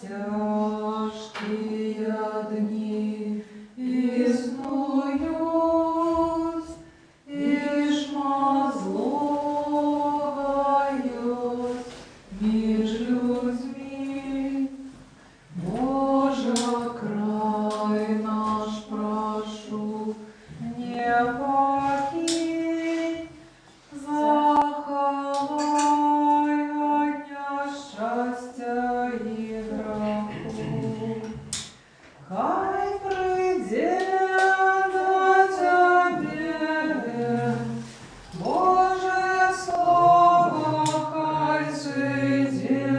тяжкие дни изнуюсь, ишма злогаюсь меж людьми. Боже, край наш прошу, не покинь, заховай от несчастья и греху. Хай прийде на тебе, Боже слово, хай зійде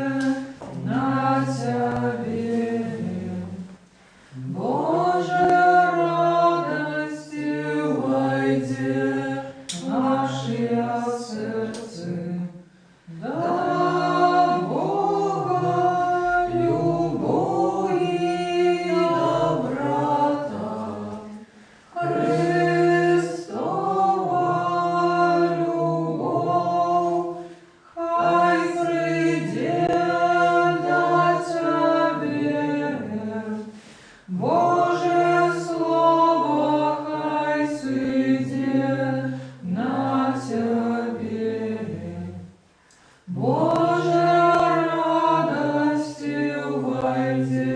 на тебе. Боже, радости войди в наше сердце, да Бога любовь и доброта, Христова любовь, хай прийде на тебе. Боже слово, хай зійде на тебе. Боже, радости войди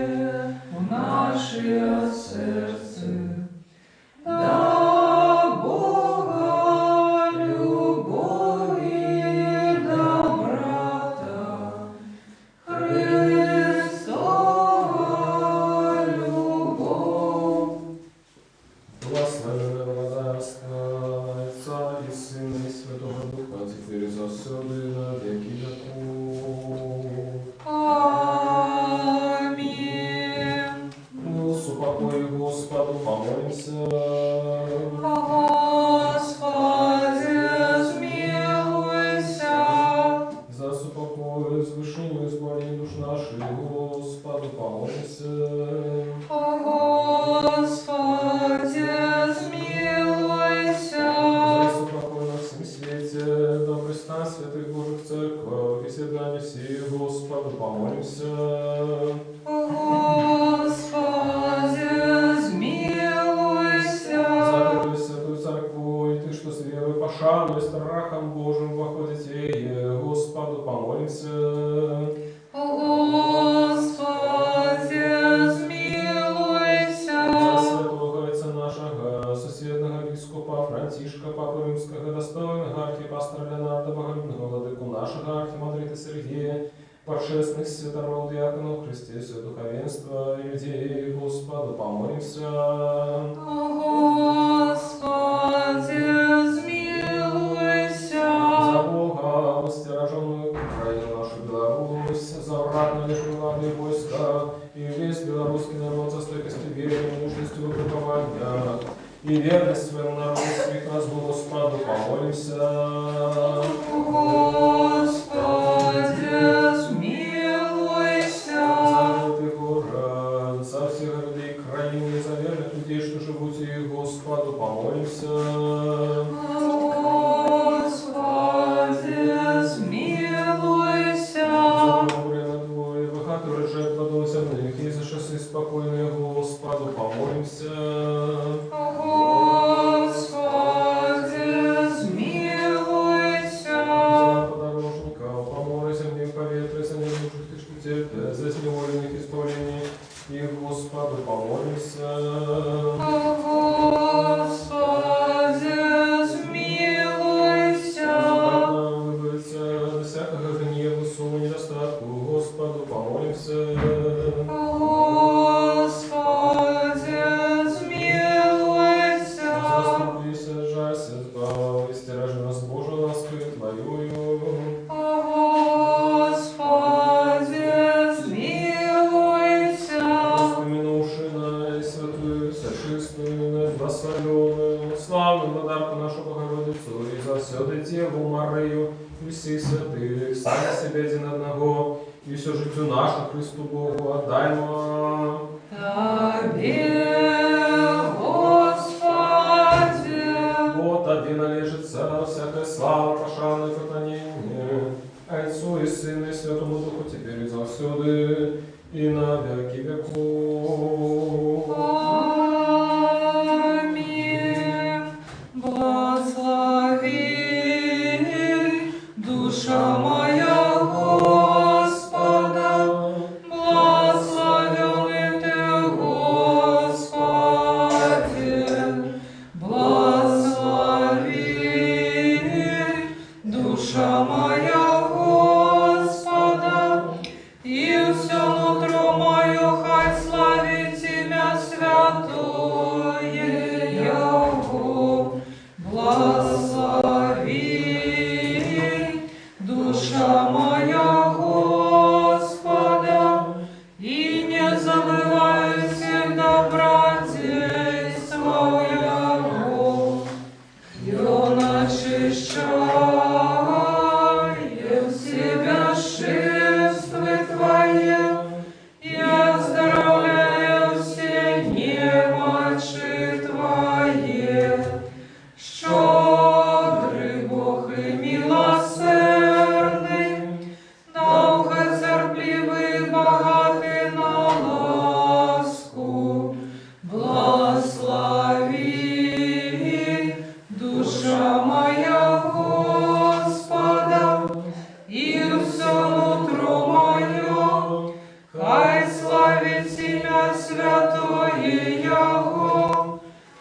в наше сердце, да Бога любовь и доброта, Христова любовь. Благословенного царства, Отца и Сына и Святого Духа, теперь и завсёды и на веки веков. Аминь. Ну, с упокой Господу помолимся. Господи, смилуйся. За супокой, возвышение и избавление душ наших, Господу помолимся. Господи, смилуйся. За супокой на всем свете, добрый стан святых Божьих церковь, и седание всей, Господу помолимся. Господи, смилуйся. Закрыли святую церкву, и ты, что с верой, пошану и страхом Божьим воходите, Господу помолимся. Господи, смилуйся. За святого отца нашего, соседного епископа Франтишка, Папы Римского, достойного архипастора Леонарда, боголюбного владыку нашего архимандрита Сергея, подшествных святород диаконов, Христе, все духовенство и людей, Господу помолимся. Господи, смилуйся. За Бога, востероженную Украину нашу Беларусь, за вратно лишь войска и весь белорусский народ за стойкостью веры, мужностью выкупования и верность своему народу своих нас, Господу помолимся. Господи, смилуйся. За этот город, за всех людей краины, за верных людей, что живут и Господу помолимся. Господи, смилуйся. За время Твое, который же плодом земных, и за шоссы спокойные, Господу помолимся. Господи, смилуйся. За подорожников, поморы земных, поветры, за ненужных ты, что терпят, за сневоленных исполнений, и Господу помолимся. Господи, смилуйся. Нам выбраться до всякого гнева, суммы, недостатку, Господу помолимся. Господи, смилуйся. Заступися, жалься, избавь, истиражи нас, Боже, лаской Твоею. Господи, смилуйся. Вспомянувши на святую, всечистую, благословенную, славную владарку нашу Богородицу, и за все Деву Марию, и всех святых, сами себе один одного, и все життю нашу Христу Богу отдаймо. Тебе, Господи. Вот Тебе належится всякая слава, пошанное поклонение, Отцу и Сыну и Святому Духу, теперь и за все завсюди і на веки веков. Аминь. Благослови душа моя Господа, благословенный Ты, Господи. Благослови душа моя Господа, и все нутро мое хай славит Тебя святое Его. Благослови душа моя Господа, и не забывай всех добродействов Его. Его начищает себя шествы Твои, и оздоровляю все немочи Твои. Щедрый Бог и милосердный, долготерпливый, богатый на ласку. Благослови душа моя Господа, и все нутро мое, хай славит Тебя святое Его.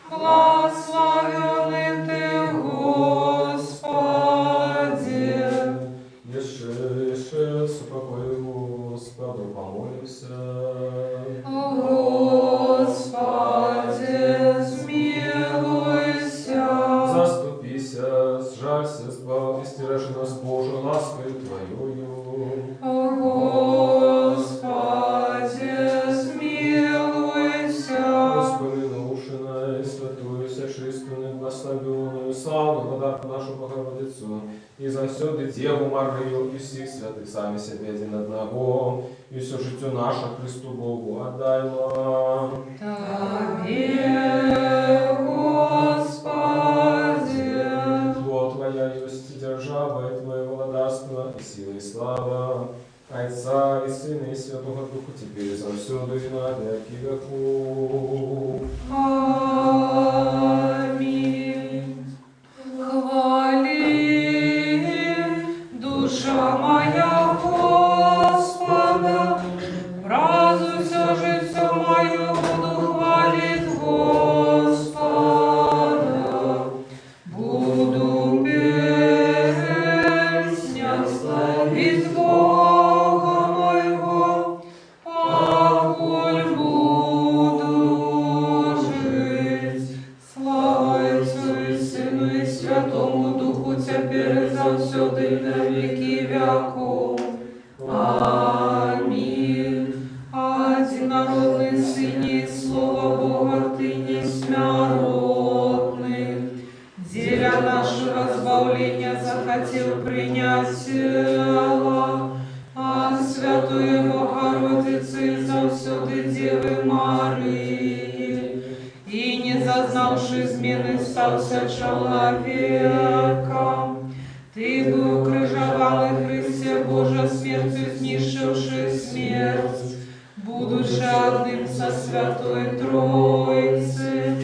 Благословенный Ты, Господи. Еще супокой Господу помолимся. Господи, смилуйся. Заступися, сжалься, избав, и стережи нас Божию ласкою Твоею. Господи, смилуйся. Господи, наушена и святую, всечистую, благословенную, славную подарку нашу Богородицу, и за все Деву Марию, и всех святых сами себе один одного, и все житие наше Христу Богу отдаймо. Тебе, Господи. Тво Твоя есть держава, и Твое владарство, и сила, и слава, Отца и Сына, и Святого Духа, теперь и завсюду, и на веки веков. Аминь. Хвали, душа моя Господа, празднуй все житье мое, буду хвалить Господа. Буду песня славить Бога моего, покуль буду жить. Слава Отцу и Сыну и Святому Духу, теперь и завсюду и на веки веков. Аминь. Одинородный Сыне и Слово Бога, Ты несмяротный, деля нашего избавления захотел принять тело от Святой Богородицы и завсюду Девы Марии, и не зазнавши измены стался человеком. Ты был крыжованный Христе Божия смертью изнищивший смерть, будучи одним со Святой Троицы,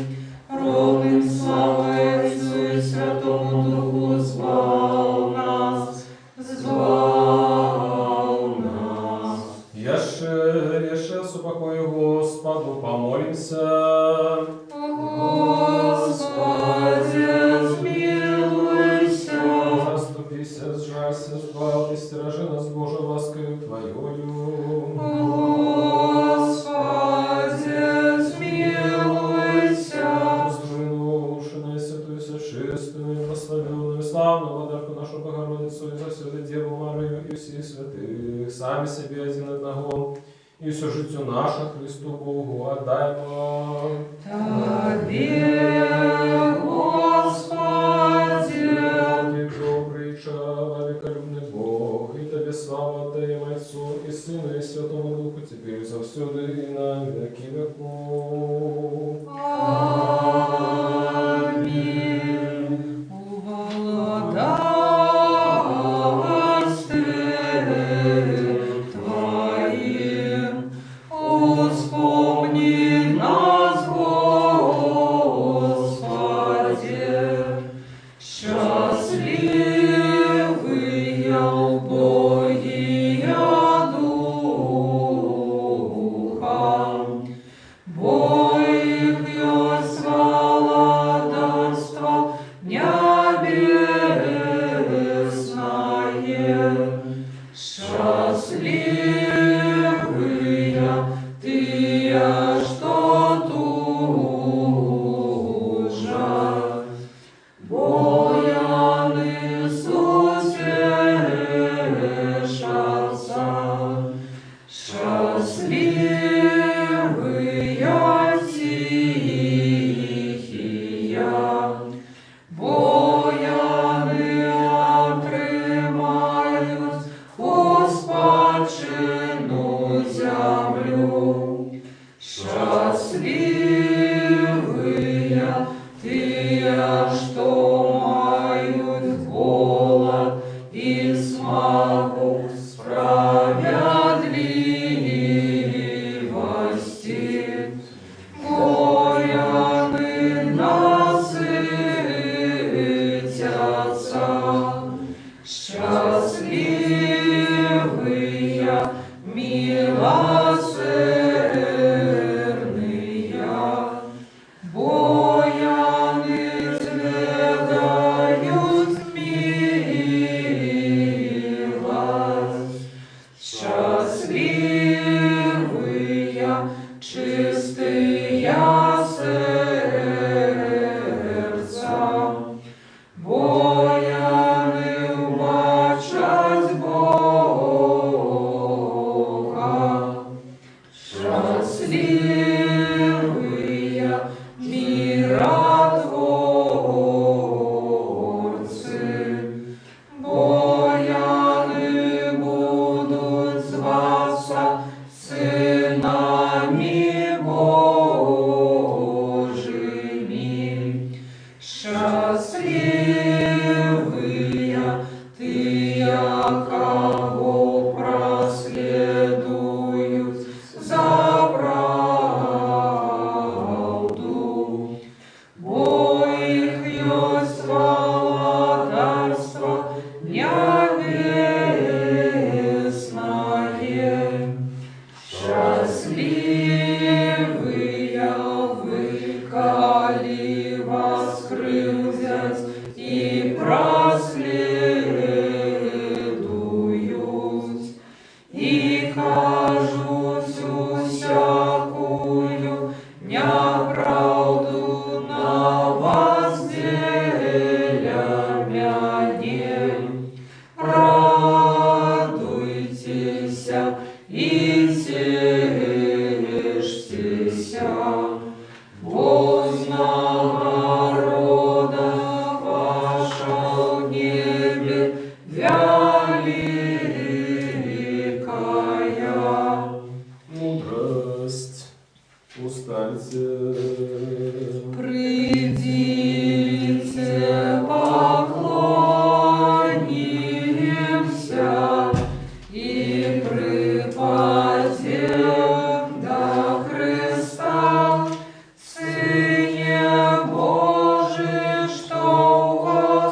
ровным славой Отцу и Святому Духу звал нас. Яше супокою Господу помолимся. Господи, смилуйся. Заступися, сжалься, избав, и стережи нас Божию ласкою Твоею. Господи, смилуйся. Ушиной святую, всечистую, благословенную, славную владарку нашу Богородицу, и завсюду Деву Марию, и всех святых, сами себе один одного, и все житие наше Христу Богу отдаймо. Тебе, Господи. Ты добрый, человеколюбный Бог, и Тебе слава отдаем Отцу и Сыну и Святому Духу, теперь и завсюду и на веки веков. Аминь. У владарстве Твоем Счастливые тихие, вояни отримають у спадщину землю. Счастливые те, что мають голод и смогу справедливости. Вояни насытятся. Счастливые, милосердные, вояни зведают милость. Счастливые, чистые сердцем, вояни бачать Бога. Счастливые, миротворцы, вояни будуть зваться сынами Божьими. Счастливые те, кого проследуют за правду, бо их есть володарство небесное. Счастливые вы, коли вас крылья и проследуют, и кажут всякую неправду на вас делями. Радуйтесь и тешьтесь, бо нагорода ваша в небе великая. Мудрость. Устальте. Придите, поклонимся и припадем до креста. Сыне Божий, что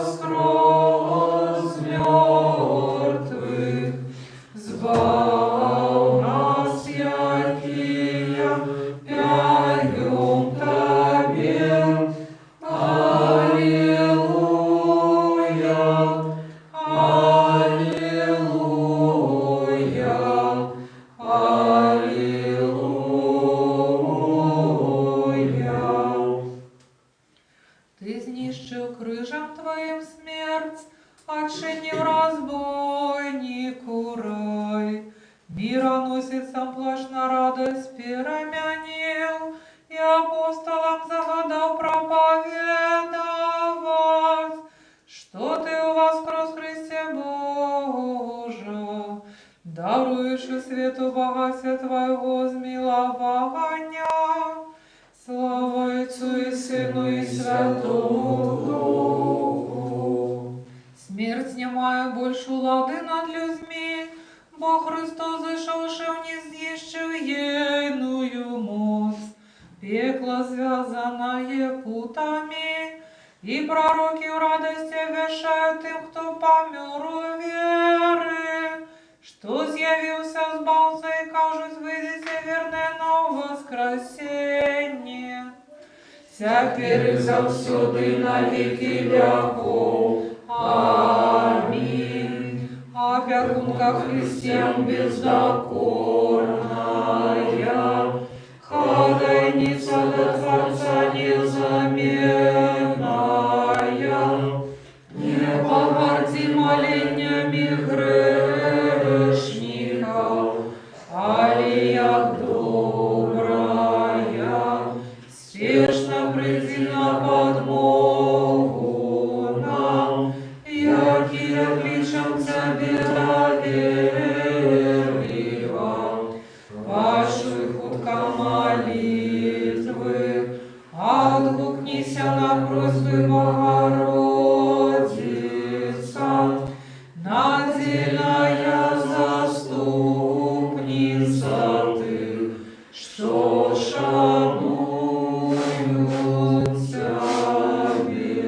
воскрес мертвых, звал нас, якие пяем Тебе. Аллилуйя, аллилуйя, аллилуйя. Ты знищил крыжем Твоим смерть, отчинил разбойнику рай. Мироносицам плащ на радость переменил, и апостолам загадал проповедовать, что Ты воскрес Христе Божа, даруешь и свету богатстве Твоего zmiłowania. Слава Отцу и Сыну и Святому Духу. Смерть не має больше влади над людьми, бо Христос зайшовши вниз, знищив єйную моц. Пекло зв'язане путами, и пророки в радости вещают им, кто помер у веры, что з'явився збавця и кажуть, выйдите верне на воскресение. Ся перезал всюди на веки веков. Аминь. Опекунка Христем бездокорная, ходайница до Творца незаменная, не погорди молениями грешников. Аллилуйя. як добрая, спешно приди на подмогу нам, якие кличем Тебе доверливо, ваши хутко молитвы, отгукнися на просьбы Богородица, надельная заступница Ты, что шануют Тебе.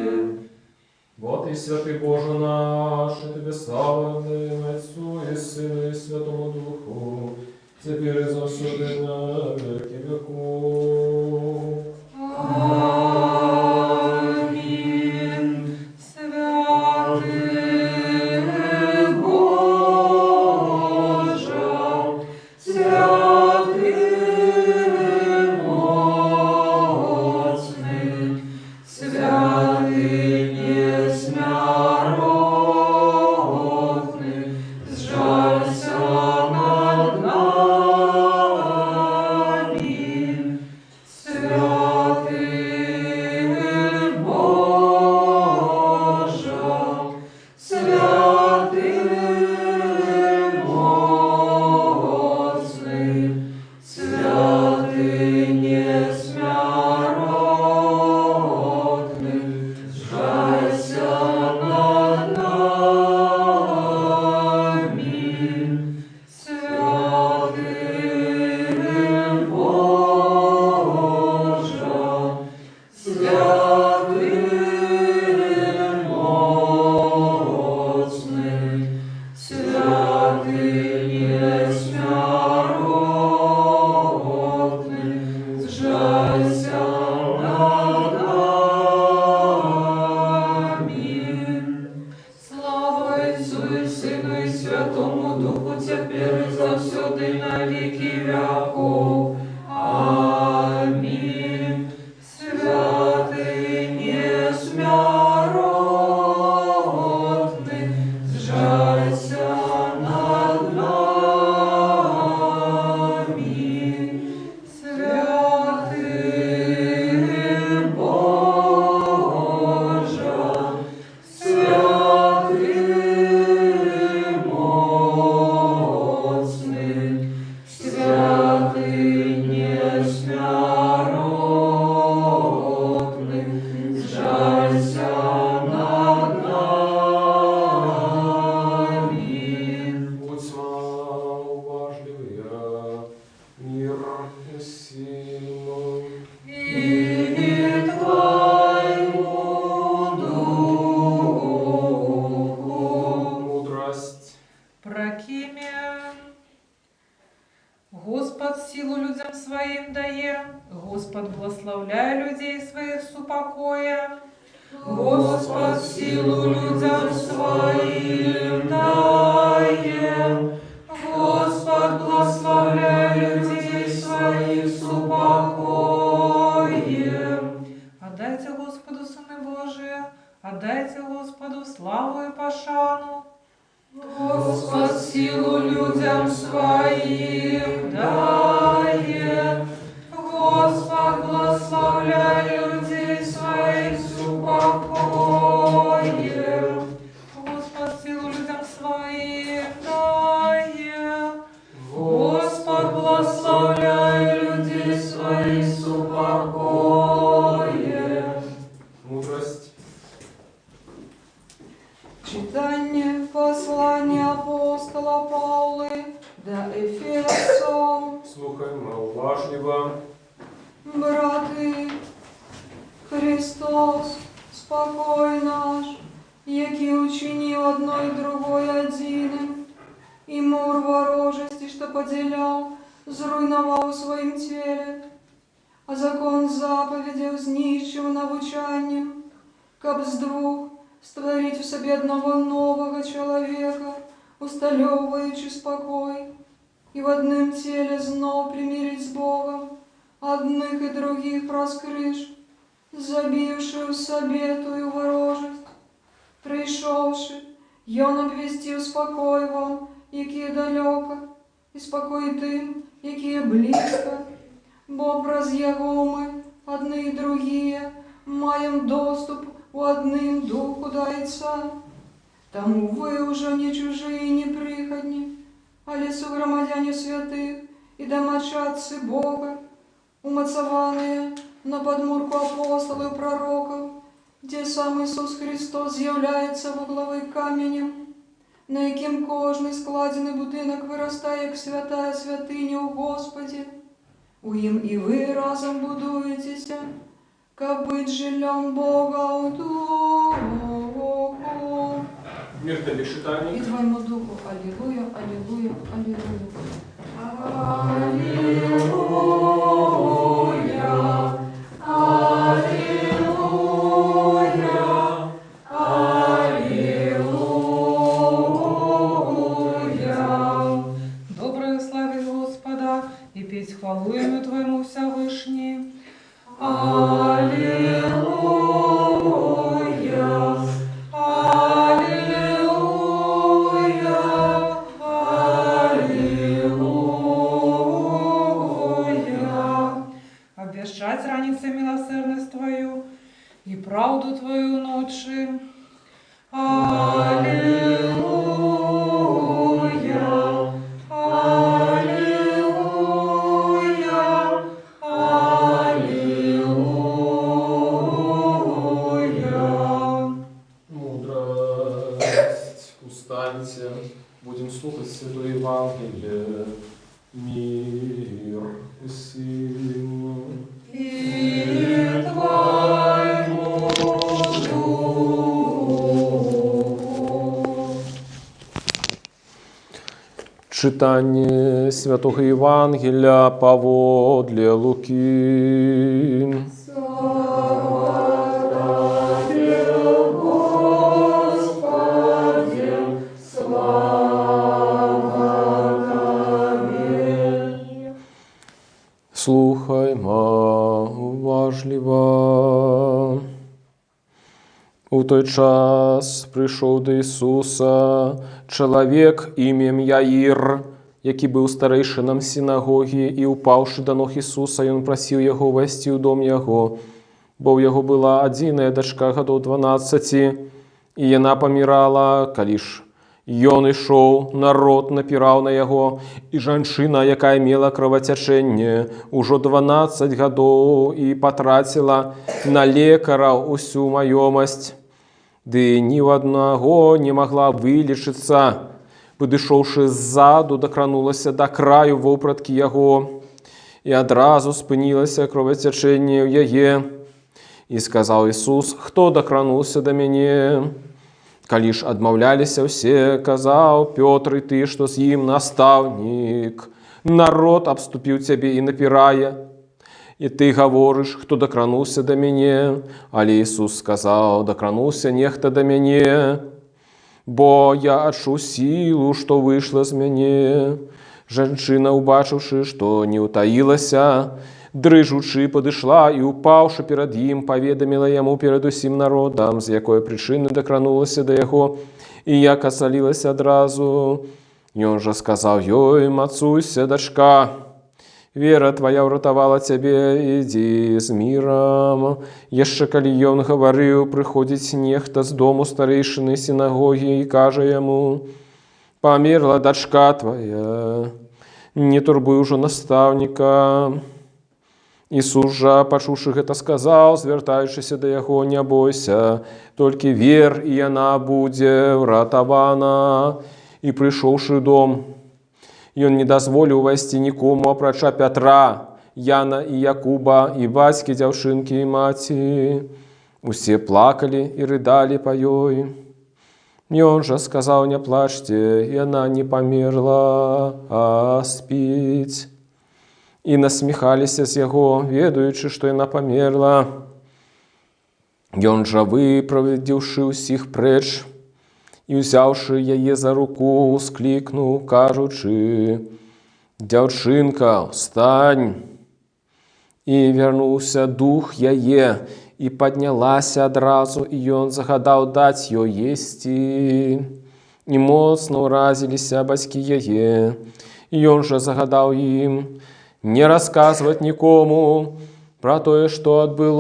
Вот и святый Боже наш, и Тебе слава отдаем Отцу и Сыну и Святому Духу, теперь и завсёды на веки веков. Аминь. Святый Боже, святый моцный, святый несмяротный, сжалься над нами. Святый Боже, святый моцный, святый несмяротный, сжалься над нами. Святый Боже, святый моцный, святый несмяротный, сжалься над нами. Слава Отцу и Сыну и Святому Духу, теперь и завсёды и на веки веков. Аминь. Святый несмяротный, сжалься над нами. Святый Боже, святый моцный, святый несмяротный, сжалься над нами. Будь уважливая, мир и силу. И Твоему Духу. Мудрость. Прокимен. Господь силу людям своим дає, Господь благословляє людей своих с упокоя. Господь силу людям своим дає, Господь благословляє людей своих с упокоем. Отдайте Господу, Сыны Божии, отдайте Господу славу и пошану. Господь силу людям своим дає, Господь благословляє людей своих с упокоем. Господь силу людям своим дає, Господь благословляє людей своих с упокоем. Мудрость. Читание послания апостола Павла до Ефесом. Слухаємо уважливо. Брати, Христос, спокой наш, який учинил одно и другое одним, и мур ворожести, что поделял, зруйновал в своем теле, а закон заповедей знищив навучанням, каб з двух створить в собі одного нового человека, усталевуючи спокой, и в одном теле знов примирить с Богом, одних и других раскрыш, забивши в себе тую ворожесть. Прийшовши, он обвестив спокой вам, який далеко, и спокой тим, якія блізка, бо праз яго мы, адны і другія, маем доступ у адным духу да Отца. Таму вы ўжо не чужыя і не прыхадні, але суграмадзяне святых і дамачадцы Бога, умацаваныя на падмурку апостолаў і пророкаў, дзе сам Ісус Христос з'яўляецца вуглавым каменем, на якім кожны складзены будынак вырастае як святая святыня ў Господі. У ім і вы разам будуецеся, каб быць жыллём Бога ў духу. Мир тебе, читальник. І твоєму духу. Алілуя, алілуя, алілуя. Аллилуйя, аллилуйя, аллилуйя. Доброе славить Господа и петь хвалу имя Твоему Всевышний. Аллилуйя, аллилуйя, аллилуйя. Обвещать раницы милосердность Твою и правду Твою ночи. Аллилуйя, аллилуйя, аллилуйя. Мудрость. Устаньте. Будем слухать Святое Евангелие. Мир и силу. И Твоему духу. Читание Святого Евангелия поводле Луки. Слава Тебе, Господи, слава Тебе. Слухаймо уважливо. У той час прийшов до Ісуса чоловік ім'ям Яїр, який був старейшинам синагоги, і, упавши до ног Ісуса, він просив його ввести у дом його, бо в його була одина дочка годов 12, і яна помирала, коли ж ён ішоў, народ напіраў на яго, і жанчына, якая мела кровацячэнне, ужо 12 гадоў і патраціла на лекараў усю маёмасць, ды ні ў аднаго не магла вылечыцца. Падышоўшы ззаду, дакранулася да краю вопраткі яго, і адразу спынілася кровацячэнне ў яе. І сказаў Ісус: «Хто дакрануўся да мяне?» Калі ж адмаўляліся ўсе, казаў Пётр і ты, што з ім: «Настаўнік, народ абступіў цябе і напірае. І ты гаворыш, хто дакрануўся да мяне?» Але Ісус сказаў: «Дакрануўся нехта да мяне, бо я адчуў сілу, што выйшла з мяне». Жанчына, убачыўшы, што не ўтаілася, дрыжучы падышла і, упаўшы перад ім, паведаміла яму перад усім народам, з якой прычыны дакранулася да яго, і як асалілася адразу. Ён жа сказаў ёй: «Мацуйся, дачка, вера твая ўратавала цябе, ідзі з мірам». Яшчэ калі ён гаварыў, прыходзіць нехта з дому старэйшыны сінагогі і кажа яму: «Памерла дачка твая, не турбуй ужо настаўніка». Ісус жа, пачуўшы гэта, сказаў, звяртаючыся да яго: «Не бойся, толькі вер, і яна будзе ўратавана». І прыйшоўшы ў дом, ён не дазволіў увайсці нікому, апрача Пятра, Яна і Якуба, і бацькі дзяўчынкі і маці. Усе плакалі і рыдалі па ёй. Ён жа сказаў: «Не плачце, яна не памерла, а спіць». І насміхаліся з яго, ведаючы, што яна памерла. Ён жа, выправедзіўшы ўсіх прэч і, узяўшы яе за руку, усклікнуў, кажучы: «Дзяўчынка, устань!» І вярнуўся дух яе, і паднялася адразу, і ён загадаў даць ёй есці. І моцна ўразіліся бацькі яе. Ён жа загадаў ім не расказваць нікому пра тое, што адбылося.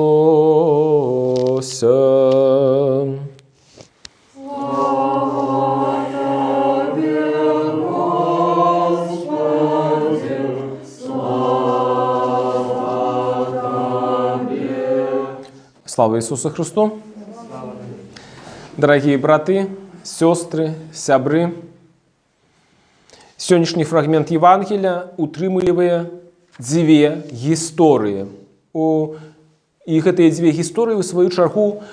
Слава Ісусу Христу! Дорогие браты, сестры, сябры, сённяшні фрагмент Евангелия утрымлівае дзве гісторыі. І гэтыя дзве гісторыі, у сваю чаргу,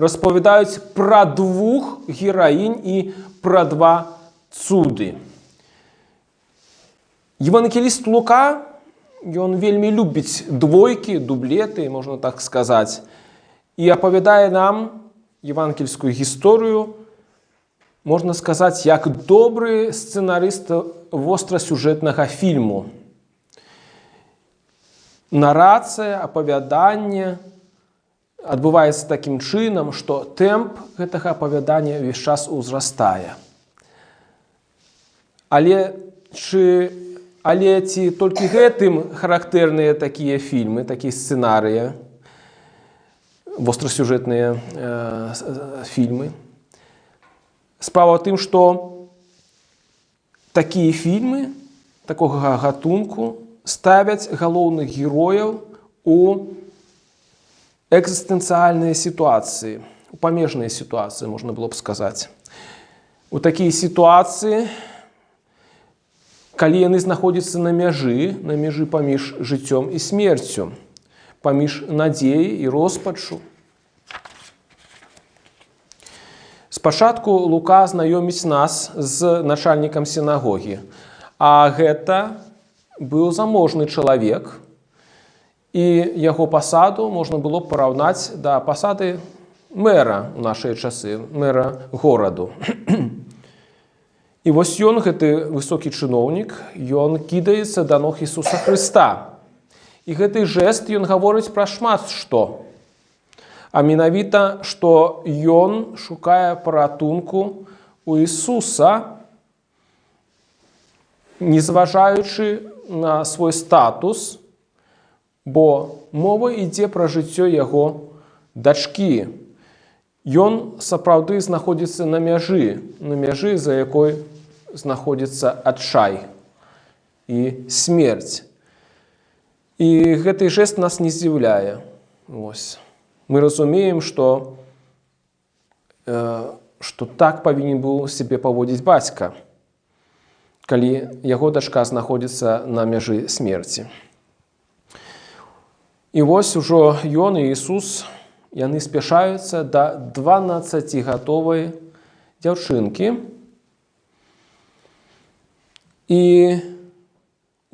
распавядаюць пра двух гераінь і пра два цуды. Евангеліст Лука, ён вельмі любіць двойкі, дублеты, можна так сказаць, і апавядае нам евангельскую гісторыю, можна сказаць, як добры сцэнарыст вострасюжэтнага фільму. Нарацыя, апавяданне адбываецца такім чынам, што тэмп гэтага апавядання ўвесь час узрастае. Але ці толькі гэтым характэрныя такія фільмы, такія сцэнарыі, вострасюжэтныя фільмы? Справа ў тым, што такія фільмы такога гатунку ставяць галоўных герояў у экзістэнцыяльныя сітуацыі, у памежныя сітуацыі, можна было б сказаць. У такія сітуацыі, калі яны знаходзяцца на мяжы паміж жыццём і смерцю, паміж надзеяй і роспачу. Спачатку Лука знаёміць нас з начальнікам сінагогі, а гэта быў заможны чалавек, і яго пасаду можна было б параўнаць да пасады мэра ў нашыя часы, мэра гораду. І вось ён, гэты высокі чыноўнік, ён кідаецца да ног Ісуса Хрыста. І гэты жэст ён гаворыць пра шмат што. А менавіта, што ён шукае паратунку у Ісуса, незважаючы на свой статус, бо мова ідзе пра жыццё яго дачкі. Ён сапраўды знаходзіцца на мяжы, за якой знаходзіцца адчай і смерць. І гэты жэст нас не здзіўляе. Мы разумеем, што так павінен быў сябе паводзіць бацька, калі яго дачка знаходзіцца на мяжы смерці. І вось ужо ён і Ісус, яны спяшаюцца да 12-гадовай дзяўчынкі. І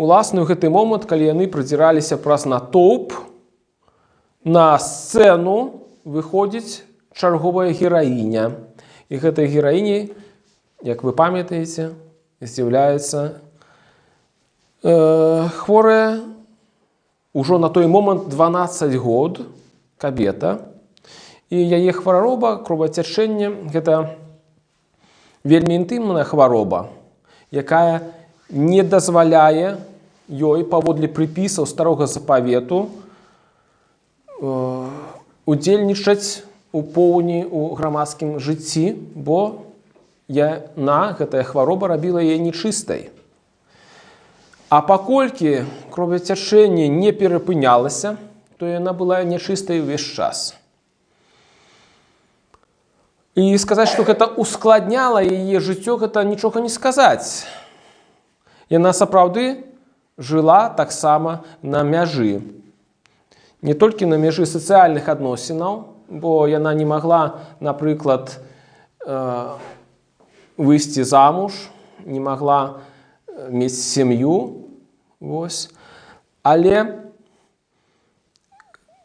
уласны ў гэты момант, калі яны прадзіраліся праз натоўп, на сцэну выходзіць чарговая гераіня. І гэтай гераіняй, як вы памятаеце, з'яўляецца хворая ўжо на той момант 12 год кабета. І яе хвароба, кровацячэнне, гэта вельмі інтымная хвароба, якая не дазваляе ёй паводле прыпісаў старога запавету удзельнічаць у поўні ў грамадскім жыцці, бо гэтая хвароба рабіла яе нечыстай. А паколькі кровацячэнне не перапынялася, то яна была нечыстай увесь час. І сказаць, што гэта ускладняла яе жыццё, гэта нічога не сказаць. Яна сапраўды жыла таксама на мяжы. Не толькі на мяжы сацыяльных адносінаў, бо яна не магла, напрыклад, выйсці замуж, не магла мець сям'ю. Але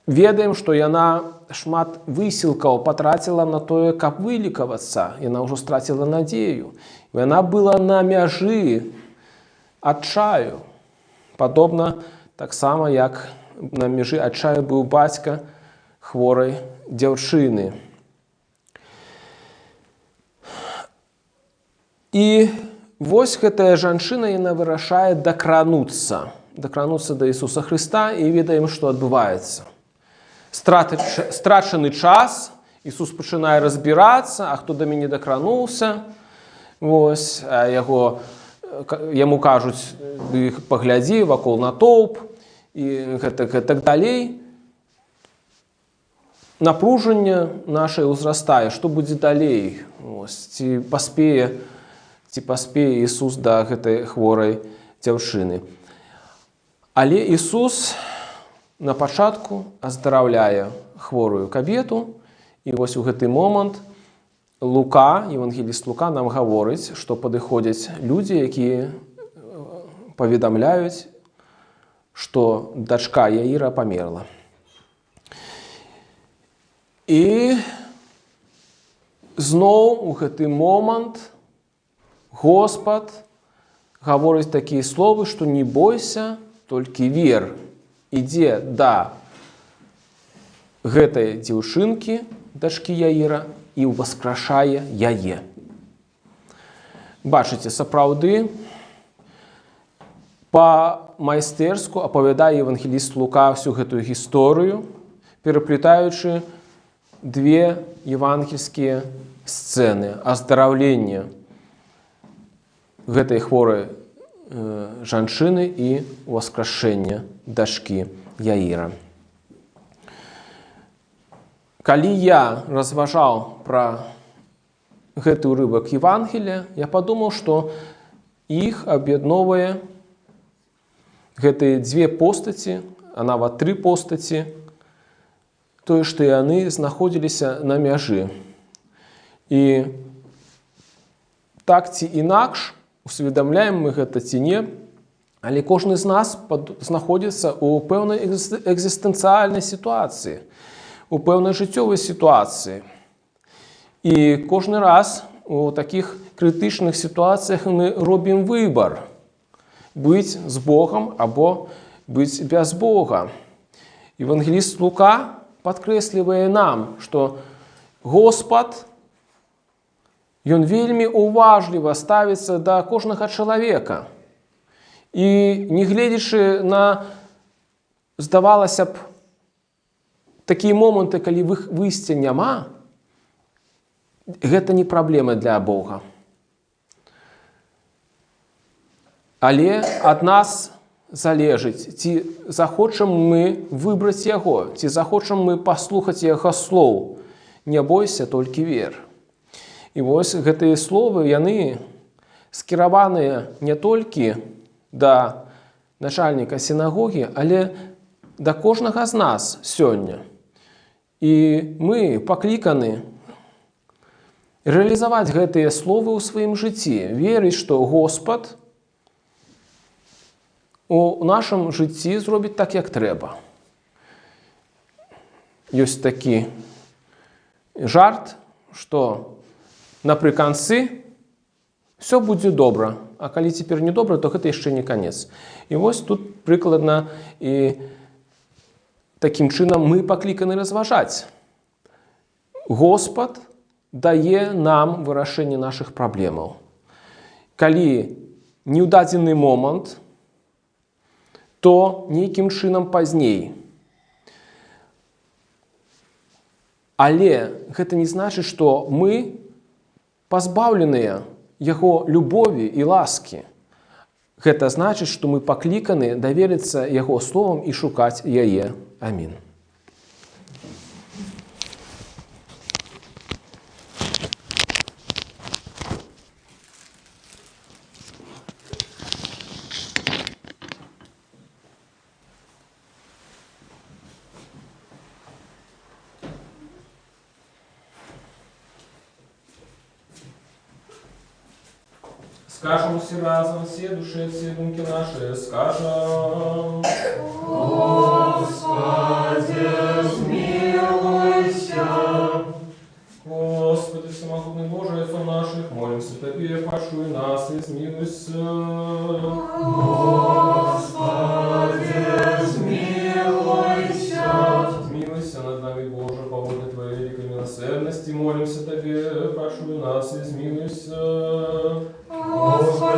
ведаем, што яна шмат высілкаў патраціла на тое, каб вылікавацца. Яна ўжо страціла надзею. Яна была на мяжы адчаю. Падобна таксама, як на мяжы адчаю быў бацька хворай дзяўчыны. І вось гэтая жанчына, яна вырашае дакрануцца да Ісуса Хрыста, і ведаем, што адбываецца. Страчаны час, Ісус пачынае разбірацца, а хто да мяне дакрануўся, вось, яму кажуць, паглядзі вакол натоўп, і так далей. Напружанне нашае ўзрастае, што будзе далей, ці паспее Ісус да гэтай хворай дзяўчыны. Але Ісус на пачатку аздараўляе хворую кабету, і вось у гэты момант евангеліст Лука нам гаворыць, што падыходзяць людзі, якія паведамляюць, што дачка Яіра памерла. І зноў у гэты момант Господ гаворыць такія словы, што не бойся, толькі вер, ідзе да гэтай дзяўчынкі, дачкі Яіра, і ўваскрашае яе. Бачыце, сапраўды, па-майстэрску апавядае евангеліст Лука всю гэтую гісторыю, пераплетаючы две евангельскія сцэны аздараўлення гэтай хворай жанчыны і ўваскрашэння дачкі Яіра. Калі я разважаў пра гэты ўрывак Евангелія, я падумаў, што іх аб'ядноўвае гэтыя дзве постаці, а нават тры постаці, тое, што яны знаходзіліся на мяжы. І так ці інакш, усведамляем мы гэта ці не, але кожны з нас знаходзіцца ў пэўнай экзістэнцыяльнай сітуацыі, у пэўнай жыццёвай сітуацыі. І кожны раз у такіх крытычных сітуацыях мы робім выбар быць з Богам або быць без Бога. Евангеліст Лука падкрэслівае нам, што Господ, ён вельмі уважліва ставіцца да кожнага чалавека. І не гледзячы на, здавалася б, такія моманты, калі выйсця няма, гэта не праблема для Бога. Але ад нас залежыць, ці захочам мы выбраць яго, ці захочам мы паслухаць яго слоў. Не бойся, толькі вер. І вось гэтыя словы, яны скіраваныя не толькі да начальніка сінагогі, але да кожнага з нас сёння. І мы пакліканы рэалізаваць гэтыя словы ў сваім жыцці, верыць, што Господ у нашым жыцці зробіць так, як трэба. Ёсць такі жарт, што напрыканцы все будзе добра, а калі цяпер не добра, то гэта яшчэ не канец. І вось тут прыкладна і такім чынам мы пакліканы разважаць. Господ дае нам вырашэнне нашых праблемаў. Калі не ў дадзены момант, то нейкім чынам пазней. Але гэта не значыць, што мы пазбаўленыя яго любові і ласкі. Гэта значыць, што мы пакліканы даверыцца яго словам і шукаць яе. Амін. Скажем все разом, все души, все думки наши, скажем. Господи, смилуйся. Господи, всемогутный Боже, Отцом наших, молимся Тебе, почуй нас и смилуйся. Господи, смилуйся. Смилуйся над нами, Боже, по воле Твоей великой милосердности, молимся Тебе, почуй нас и смилуйся. Господи,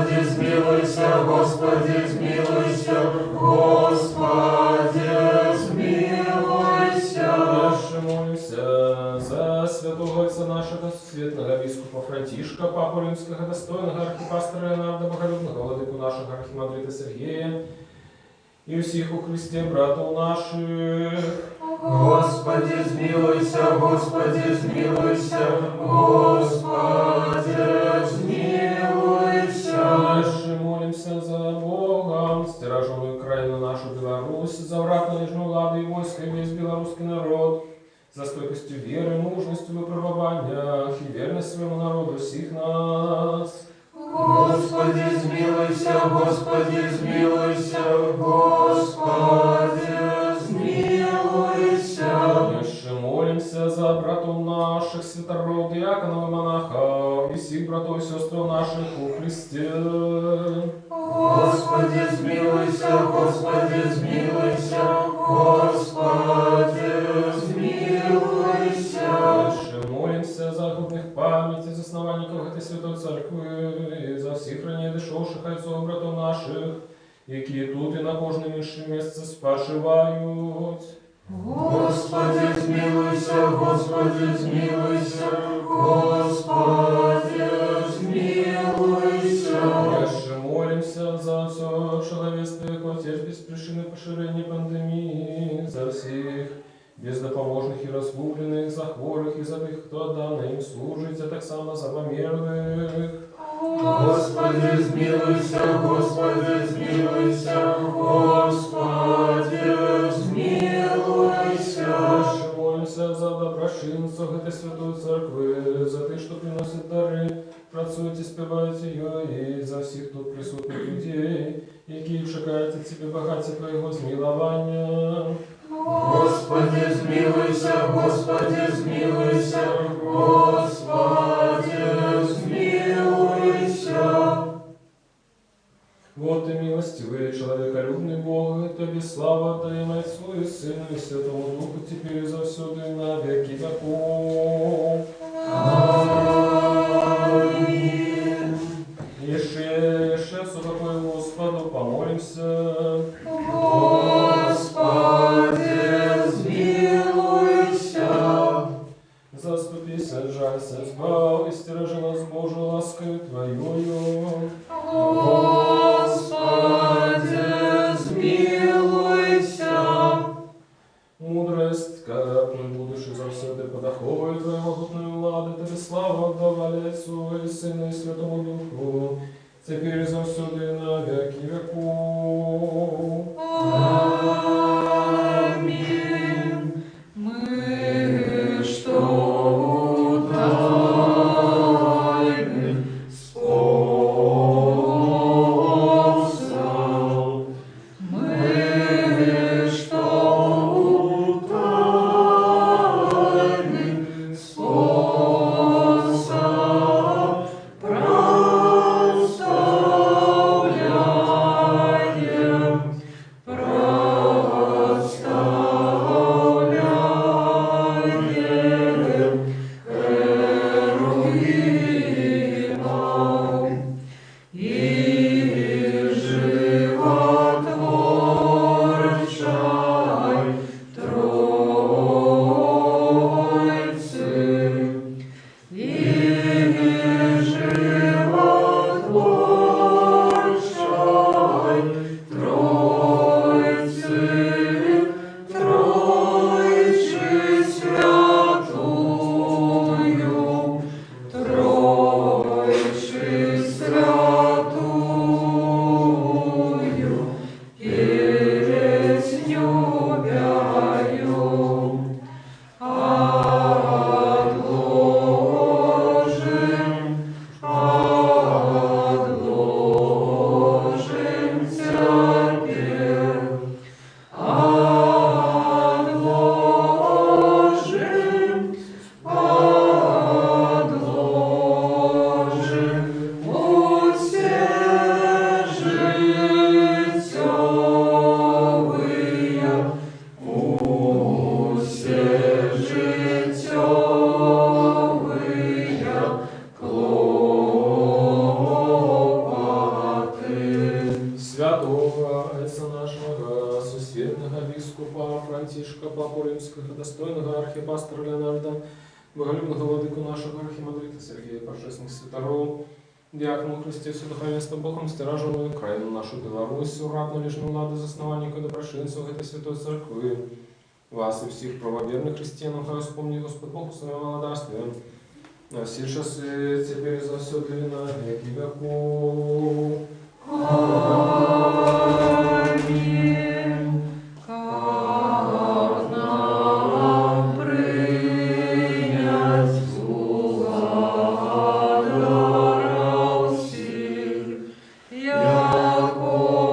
Францишка, Папу Римского, достойного архипастора Леонарда, боголюбного владыку нашего архимандрита Сергея, и всех у Христе братов наших. Господи, смилуйся, Господи, смилуйся, Господи, смилуйся. Дальше молимся за Богом, стираженную крайну нашу Беларусь, за враг належную ладу и войско, и весь белорусский народ, за стойкостью веры, мужностью в выпробованиях и верность своему народу всех нас. Господи, смилуйся, Господи, смилуйся, Господи, смилуйся. Дальше молимся за братов наших, святород, диаконов и монахов, и всех братов и сестр наших у Христе. Господи, смилуйся, Господи, смилуйся, Господи, смилуйся. Дальше молимся за губных памяти, за основанников этой святой церкви, и за всех ранее дышавших отцов братов наших, які тут и на кожном іншому місці спочивають. Господи, смилуйся, Господи, смилуйся, Господи, смилуйся. Дальше молимся за все человечество, яко терпит причины поширения пандемии, за всех бездопоможных и разгубленных, за хворых и за тих, хто отдано им служить, а так само за померлых. Господи, смилуйся, Господи, смилуйся, Господи, смилуйся. Дальше молимся за доброшинцев этой святой церкви, за тих, що приносять дари, працюють і співають її, і за всіх тут присутних людей, які чекають від Тебе багаття Твоєго змилування. Господи, смилуйся, Господи, смилуйся, Господи, смилуйся. Вот ты милостивый, человеколюбный Бог, и Тебе слава Отдаем Отцу и Сыну и Святому Духу, теперь и завсюду и на веки веков. Аминь. Еще супокой Господу помолимся. Господи, смилуйся. Заступись, жалься, избав, и стережи нас Божию ласкою Твоею. Господи, смилуйся. Мудрость, как мы будучи завсёды подоховою Твоей могутной влади, Тебе славу отдавали Отцу и Сыну и Святому Духу, теперь и завсёды и на веки веков. Аминь. Мы, что утайны способ, мы, что утайны способ, проставляем, Херувимам и животворчай Троицы, и животворчай Троицы, Троицы святую, Троицы святую, песню пяю, отложим теперь, отложим, усе життєвые, усе життєвые клопоти. Святого Отца нашего, сусветного бискупа Францишка, Папу Римского, достойного архипастора Леонарда, Боголюбного владику нашого архімандрита Сергія, Божественних святаров, діакону Христі, всюдоховенства Богом, стираженую країну нашу Білорусь, ратно лишну владу, засновальника, доброшинцу этой святой церкви. Вас и всех правоверных христиан, хай вспомни Господь Бог в своем молодарстве. На все часы, теперь и за все длина веки веков. Аминь. Как нам принять благодаром всех, якого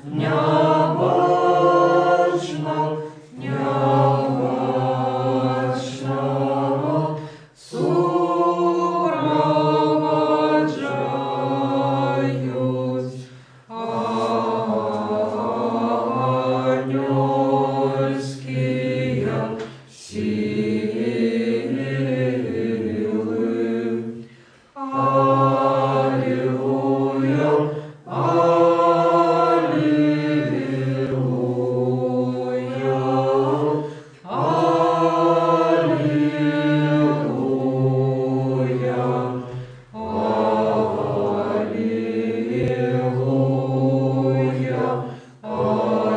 необычно, необычно сопровождают ангельские силы. Аллилуйя, аллилуйя, аллилуйя, аллилуйя, аллилуйя.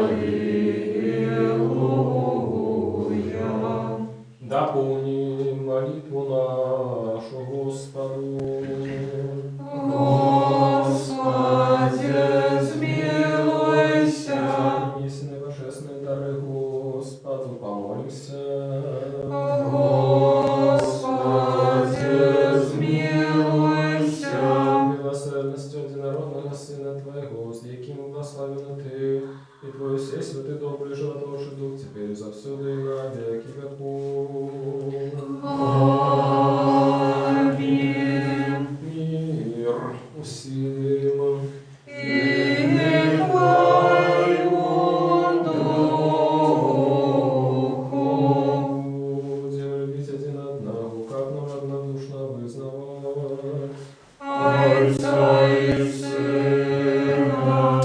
Дополни молитву нашу Господу. Господи, смилуйся. Несены божественные дары Господу, помолимся. Господи, смилуйся. Милосердностью одинородного Сына Твоего, с яким благословен Ты, и Твой всей святый добрый животворший Дух, теперь и завсюду и на веки веков. Аминь. Мир усилим. И Твоему Духу. Будем любить один одного, как нам равнодушно вызнавать. Отца и Сына,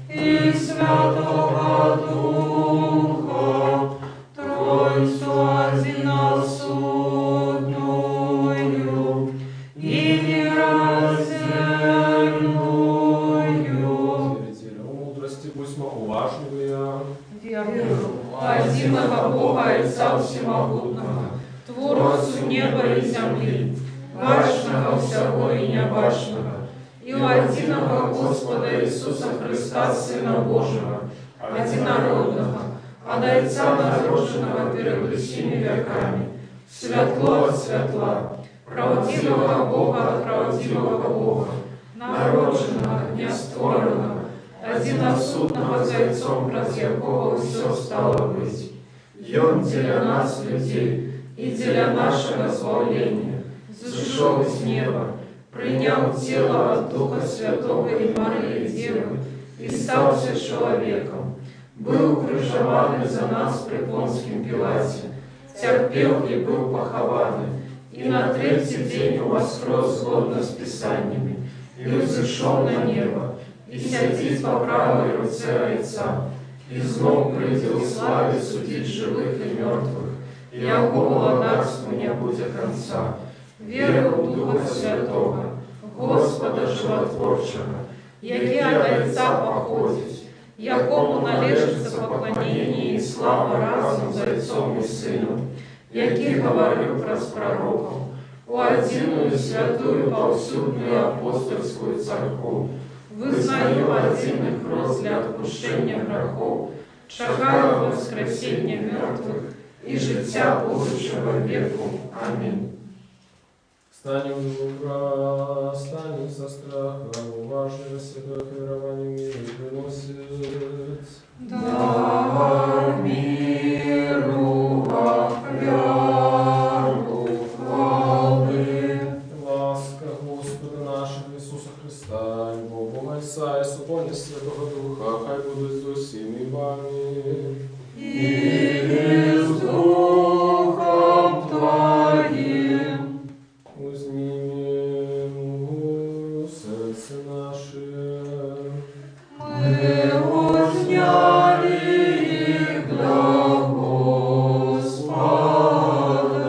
и Святого Духа, Троицу одиносудную и нераздельную. Верителя мудрости, пусть мы уважливые. Верую Одиного Бога Отца Всемогутного, Творцу неба и земли, башного всего и небашного, и у одиного Господа Иисуса Христа, Сына Божьего, одинородного, от Отца народженного перед всеми веками, светло от светла, правдивого Бога от правдивого Бога, народженного, нестворенного, одиносудного Зайцом праз якого все стало быть. И Он для нас, людей, и для нашего славления, зашел из неба, принял тело от Духа Святого и Марии Девы, и стался человеком, был укрыжован за нас при Понском Пилате, терпел и был похован, и на третий день воскрес згодно с Писаниями, и взошел на небо, и сядет по правой руце Отца, и знов придет в славе судить живых и мертвых, и яко владарству не будет конца. Веру в Духа Святого, Господа Животворчего, яке от Отца походит, якому належится поклонение и слава разом за Отцом и Сыном, яке говорю праз пророков, у одиную святую повсюдную апостольскую церковь, вызнаю один крест для отпущения грехов, чекаю воскресения мертвых и життя будущего веку. Аминь. Станем добра, станем со страхом, уважливо святое верованию миру приносит. Дар миру во хвалу хвалы. Ласка Господа нашего Иисуса Христа, любовь Бога Отца и соборность Святого Духа, хай будут с усими вами. И с Духом Твоим. Узнимем сердце наше. Мы узняли их для Господа.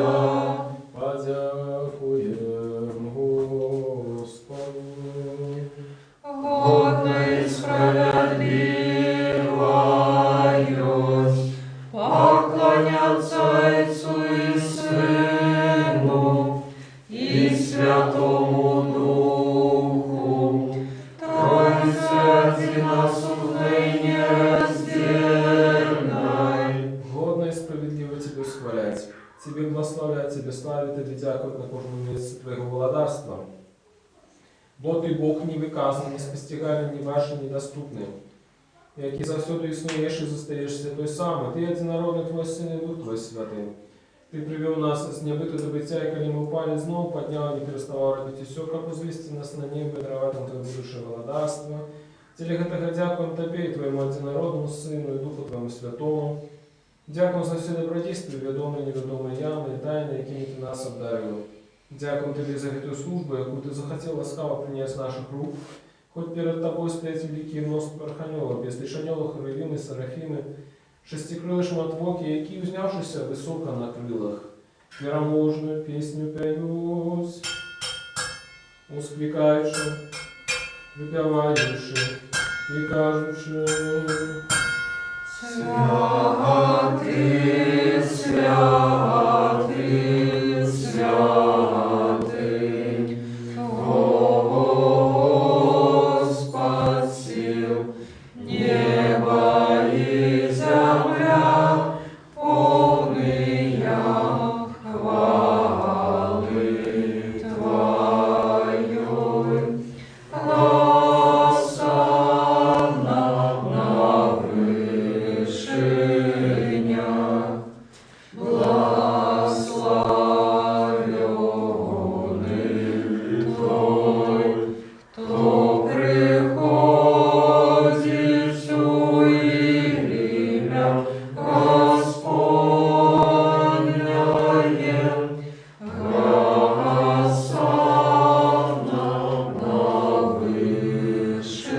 Тебе благословлять, Тебе славить, Тебе дякують на кожному місці Твоего владарства. Бо Ти Бог невиказаний, неспостигаемый, ни ваш, недоступный. Який завсюду існуєш і зостаєшся той самий. Ти єдинородний Твой Син і Дух Твой Святий. Ти привів нас з небита до биття, і коли ми упали, знову підняв, не переставав робити все, как узвести нас на небо, даровать нам Твое будущее владарство. Тілі гэтага дякуем Тебе і Твоєму єдинородному Сину і Духу Твоєму Святому. Дякуем за все добродійство, відомі, невідомі явні і тайни, якими Ти нас обдарив. Дякуем Тебе за эту службу, яку Ти захотів ласкаво принять з наших рук. Хоть перед Тобой стоять великие множество архангелов, безлишанелых, херувимы, серафимы, шестикрылые шматвоки, які, узнявшися високо на крилах, мироможную песню поют, ускликаючи, выпеваючи и кажучи. Святый, святый, святый, Господь сил, небо и земля, полные хвалы Твоей. Осанна на вышинях, благословенный Твой, кто приходит в имя Господнее. Осанна на вышинях.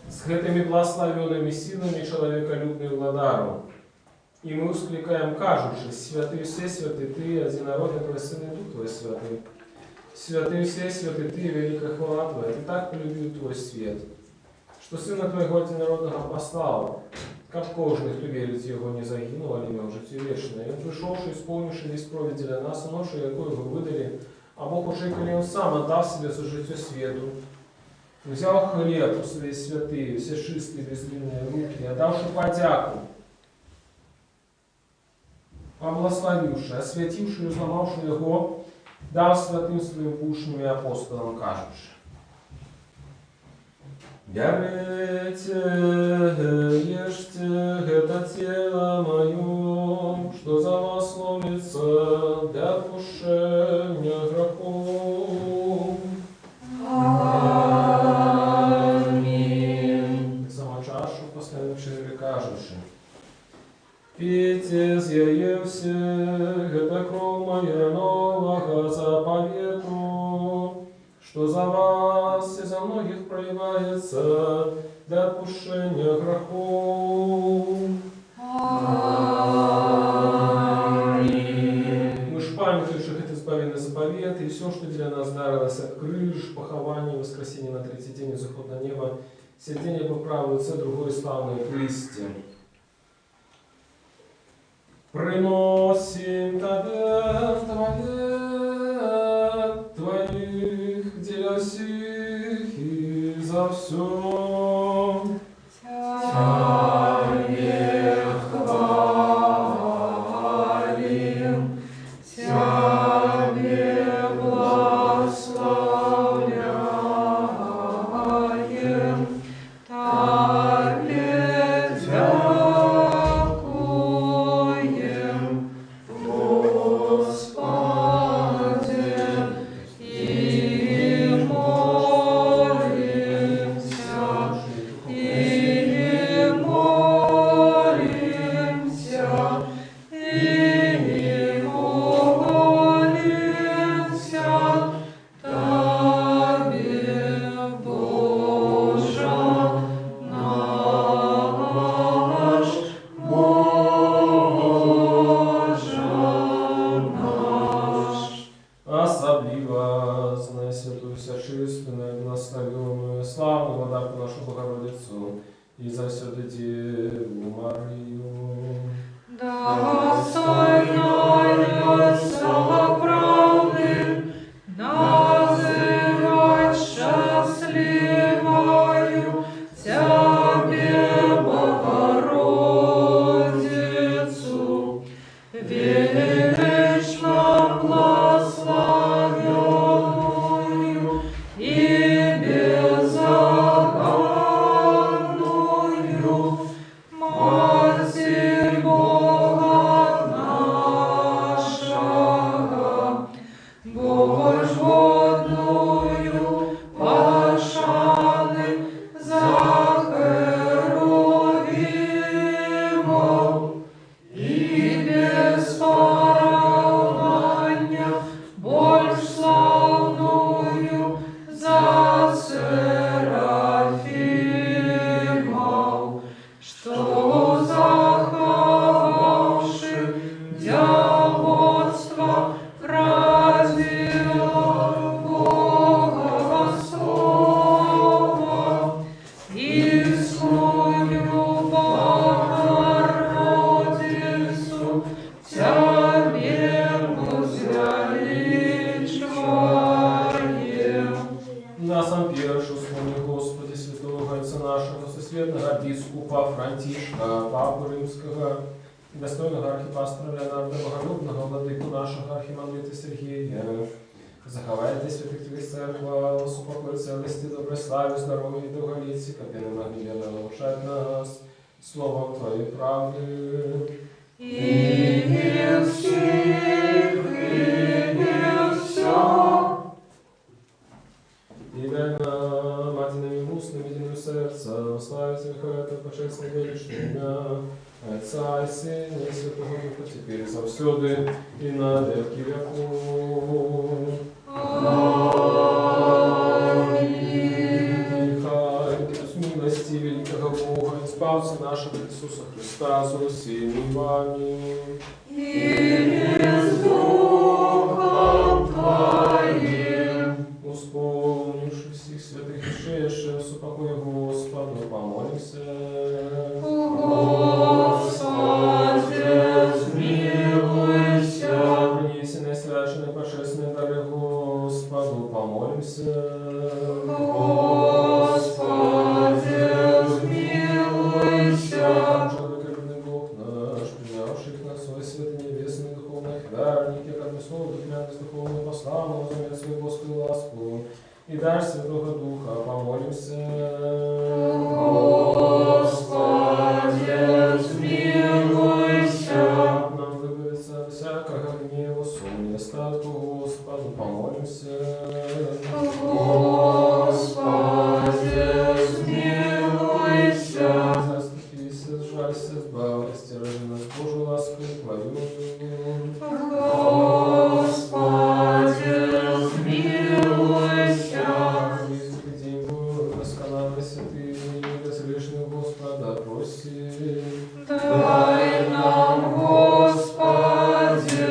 С гэтыми благословенными силами человеколюбный владару. И мы ускликаем, кажучи, святый Всесвятый Ты, одинородный Твой Сын и Дух Твой Святый. Святый Всесвятый Ты, великая хвала Твоя, Ты так полюбил Твой свет, что Сына Твоего одинородного послал, как кожный, кто верит в Его, не загинул, а имел житие вечное. И Он пришедший, исполнивший весь провід для нас, и ношу, якую вы выдали, а Бог уже, коли Он сам отдав себе за житие свету, взял хлеб у своей святые, все чистые, безвинные руки, отдавши подяку, поблагословивши, освятивши и изломавши его, дал святым своим пушным и апостолам, кажучи: «Берите, ешьте, это тело мое, что за вас ломится для отпущения грехов». Аминь. Так само чашу поставив шире, кажучи: «Пейте, з'яє все, это кровь моя нового заповету, что за вас и за многих проливается для отпущения грехов». Аминь. Мы ж памятуючи этот избавленный заповет, и все, что для нас дарилось от крыш, похования, воскресения на третий день и заход на небо, сидение по правую лице, другое славное присти. Приносим Тебе в Твоих деля сих и за все. Тебе хвалим, Тебе благословляем, Тебе дякуем, Господи, и молимся, и молимся, и молимся Тебе, Боже наш, Боже наш. Особливо знай святую всечистую, благословенную, славную владарку нашу Богородицу и за святую Деву Марию. Достойною славоправным, называть счастливою Тебе, Богородицу, пресветлого біскупа Франтишка, Папу Римского, и достойного архипастора Леонарда Богородного, владыку нашего архимандрита Сергея, заховайте святых Твоих церква, упокой целости, доброй славе, здоровья и долголетия, как и на гневно наушать нас словом Твоей правды. И не всех, и не все. И дай нам одними устными, единым сердцем, славить это почестное величное имя Отца и Сына и Святого Духа, теперь и завсёды, и на веки веков. С милости великого Бога, Спасителя нашего Иисуса Христа, со всеми вами. И с Духом Твоим. Вспомнивши всех святых ишедших, с упокоя Господу, помолимся. Господи, смилуйся. Принесенные священные божественные дары Господу, помолимся. Господи, смилуйся. Человеколюбный Бог наш, принявших на свой свет небесный духовный хвярники, как бы слово духовность духовного посланного, замен свою Господу ласку, и дай Святого Духа, помолимся. Господи, смилуйся. Нам выбавиться от всякого гнева, сумни, остатку Господу, помолимся. Господи, смилуйся. Заступися, сжалься, избавься, ради нас Божию ласку Твою. Господи, смилуйся. Восхваляйся Ты, безгрешный Господа, проси. Дай нам, Господи.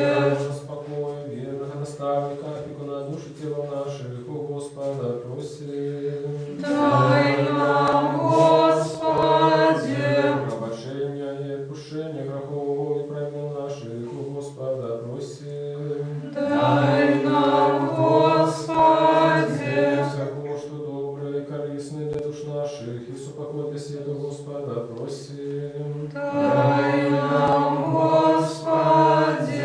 Спокой, верного наставника, опекуна души тела наших, у Господа, проси. Дай нам, Господи. Пробощения и отпущения грехов и правил наших, у Господа, проси. Дай нам, Господи. Всякого, что доброе и корыстное для душ наших, и супокой для света Господа, просим. Дай нам, Господи.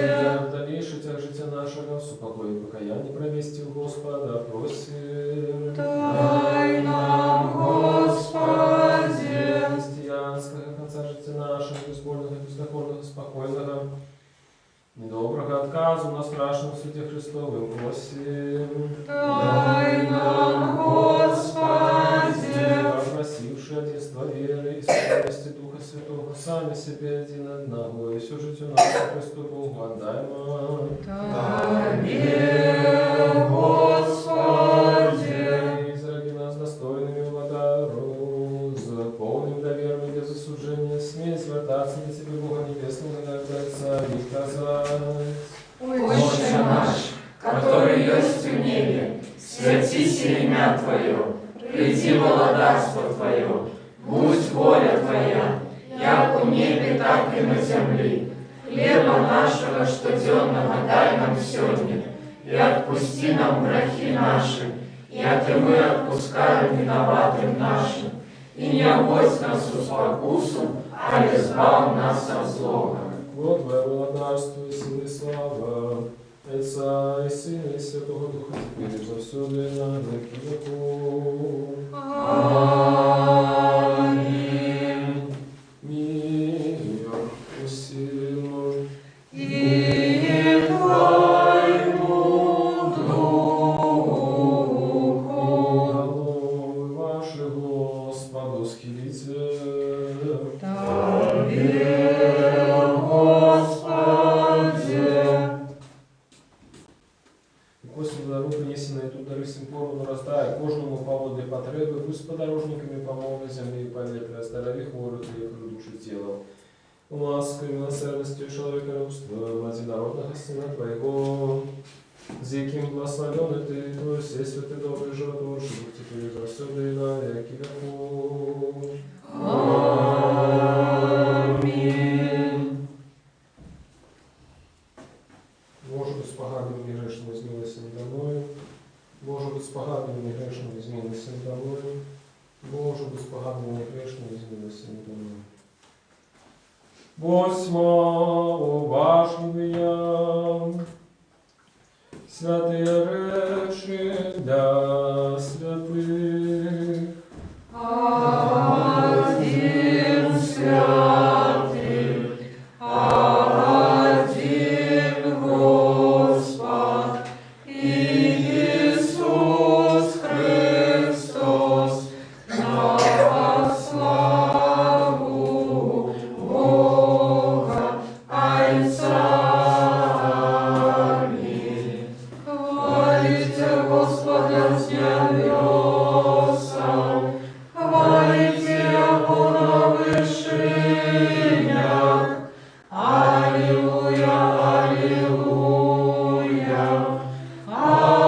В дальнейший тяг життя нашего, супокой и покаяние провести у Господа, просим. Дай нам, Господи. Христианского конца життя нашего, безбольного, бездокорного, спокойного, недоброго отказу на страшном суде Христовым, просим. Дай нам, Господи. Просивши единство веры и святости Духа Святого, сами себе один одного, и всю житию нашу Христу Богу отдаем. Аминь, Господи. И заради нас достойными владару, за полным доверием без осуждения, смей свертаться на Тебе, Бога Небесного, иногда Отца, и сказать. Отче наш, который есть в небе, святися имя Твое, приди владарство Твое, будь воля Твоя, як у небе, так и на земле. Хлеба нашего штоденного дай нам сегодня, и отпусти нам грехи наши, як и мы отпускаем виноватым нашим. И не вводь нас в спокусу, а избав нас от злого. Вот Твое владарство, сила и слава, Отца и Сына и Святого Духа, теперь и завсёды и на веки веков. Аминь. Мир усилу. И Твоему Духу. Головы ваши Господу схилите. Аминь, Господи. И после дару принесенные тут дары сим поровну раздай, кожному поводле потребы, будь с подорожниками помолвы земли и поветра, здоровья хворых и души тела. Лаской, милосердностью человеколюбства, одинородного Сына Твоего, за яким благословенный Ты, Твой все святый добрый животворчий, Дух теперь и завсёды и на веки веков. Аминь. Боже, быть спогадлив мені грешному, змилуйся надо мною. Боже, быть спогадлив мені грешному, змилуйся надо мною. Боже, быть спогадлив мені грешному, Восьма уваження. Святые речи для святых. Один святый, один Господь, Иисус Христос, на славу Бога Отца. Аминь. Хвалите Господа с небесов, хвалите Его на вышинях. Аллилуйя, аллилуйя, аллилуйя.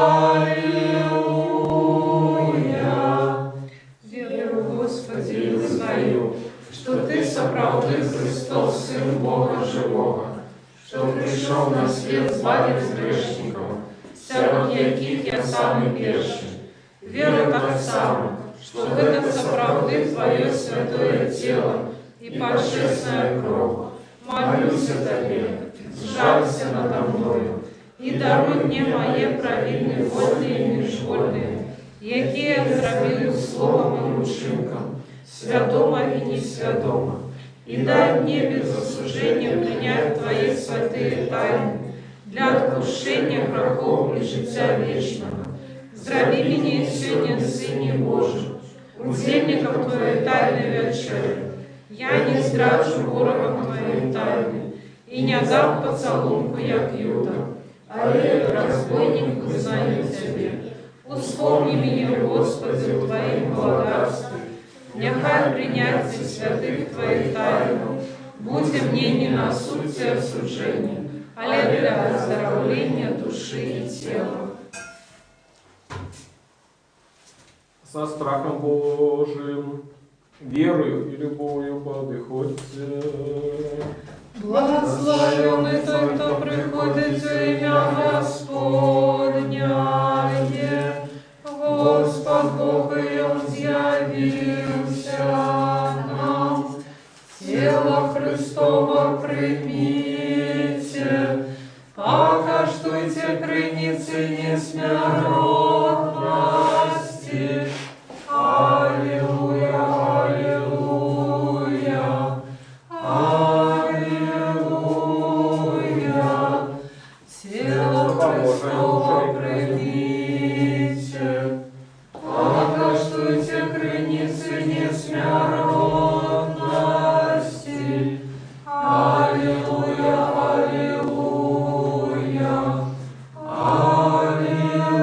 Верую, Господи, и знаю, что Ты соправдый Христос, Сын Бога Живого, что пришел на свет избавить грешников, сярод яких я самый первый. Верую так само, что это соправды Твое святое тело и божественная кровь. Молюсь о Тебе, сжалься надо мною, и даруй мне мои провины вольные и межвольные, якие я зробил словом и учинком, святомо и несвятомо, и дай мне без осуждения принять Твои святые тайны для откушения грехов и життя вечного. Зроби меня сегодня, Сыне Божий, удельником Твоей тайной вечери. Я не зраджу ворогам Твоей тайны, и не дам поцелунку, як Юда, але разбойник узнаю Тебе. Вспомни меня, Господи, в Твоем благодарстве, нехай принятие святых Твоих тайну, будь мне не на суд и осуждение, але для оздоровления души и тела. Со страхом Божиим, верою и любовью подыходите. Благословенный тот, кто приходит в имя Господня. Господь Бог и Он явился нам. Тело Христово примите, покаждуйте крыницы несмертности. Аллилуйя, аллилуйя, аллилуйя. Тело Христово примите, покаждуйте крыницы несмертности. Аллилуйя, аллилуйя, аллилуйя.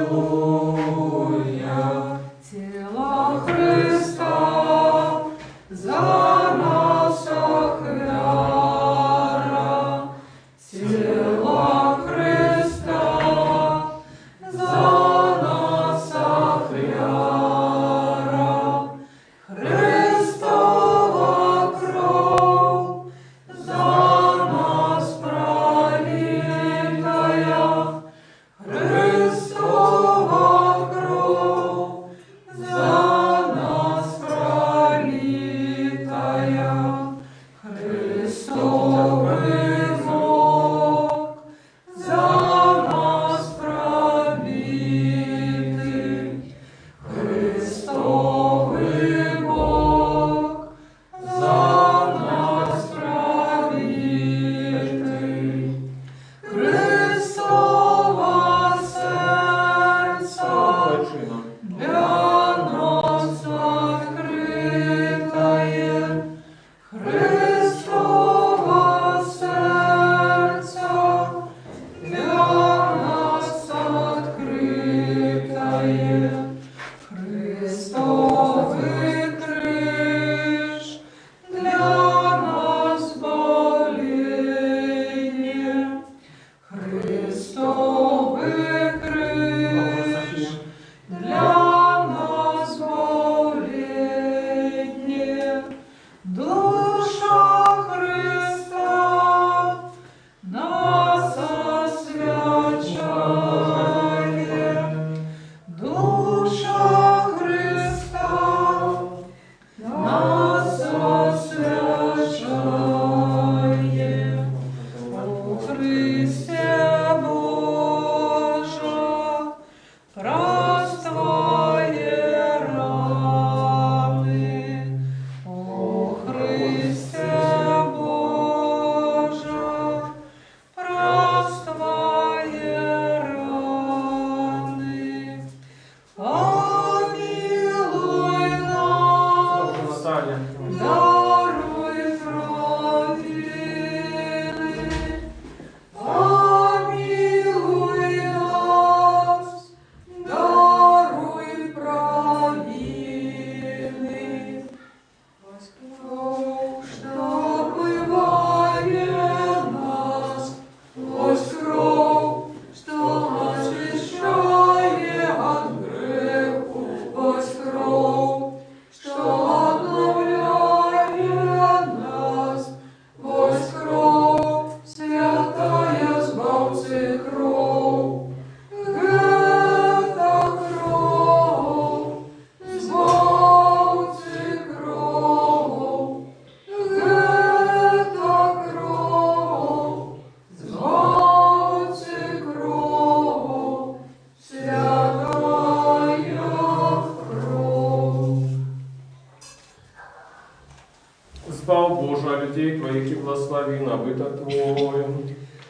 Спал Боже, а людей Твоих и благослови на быток Твой.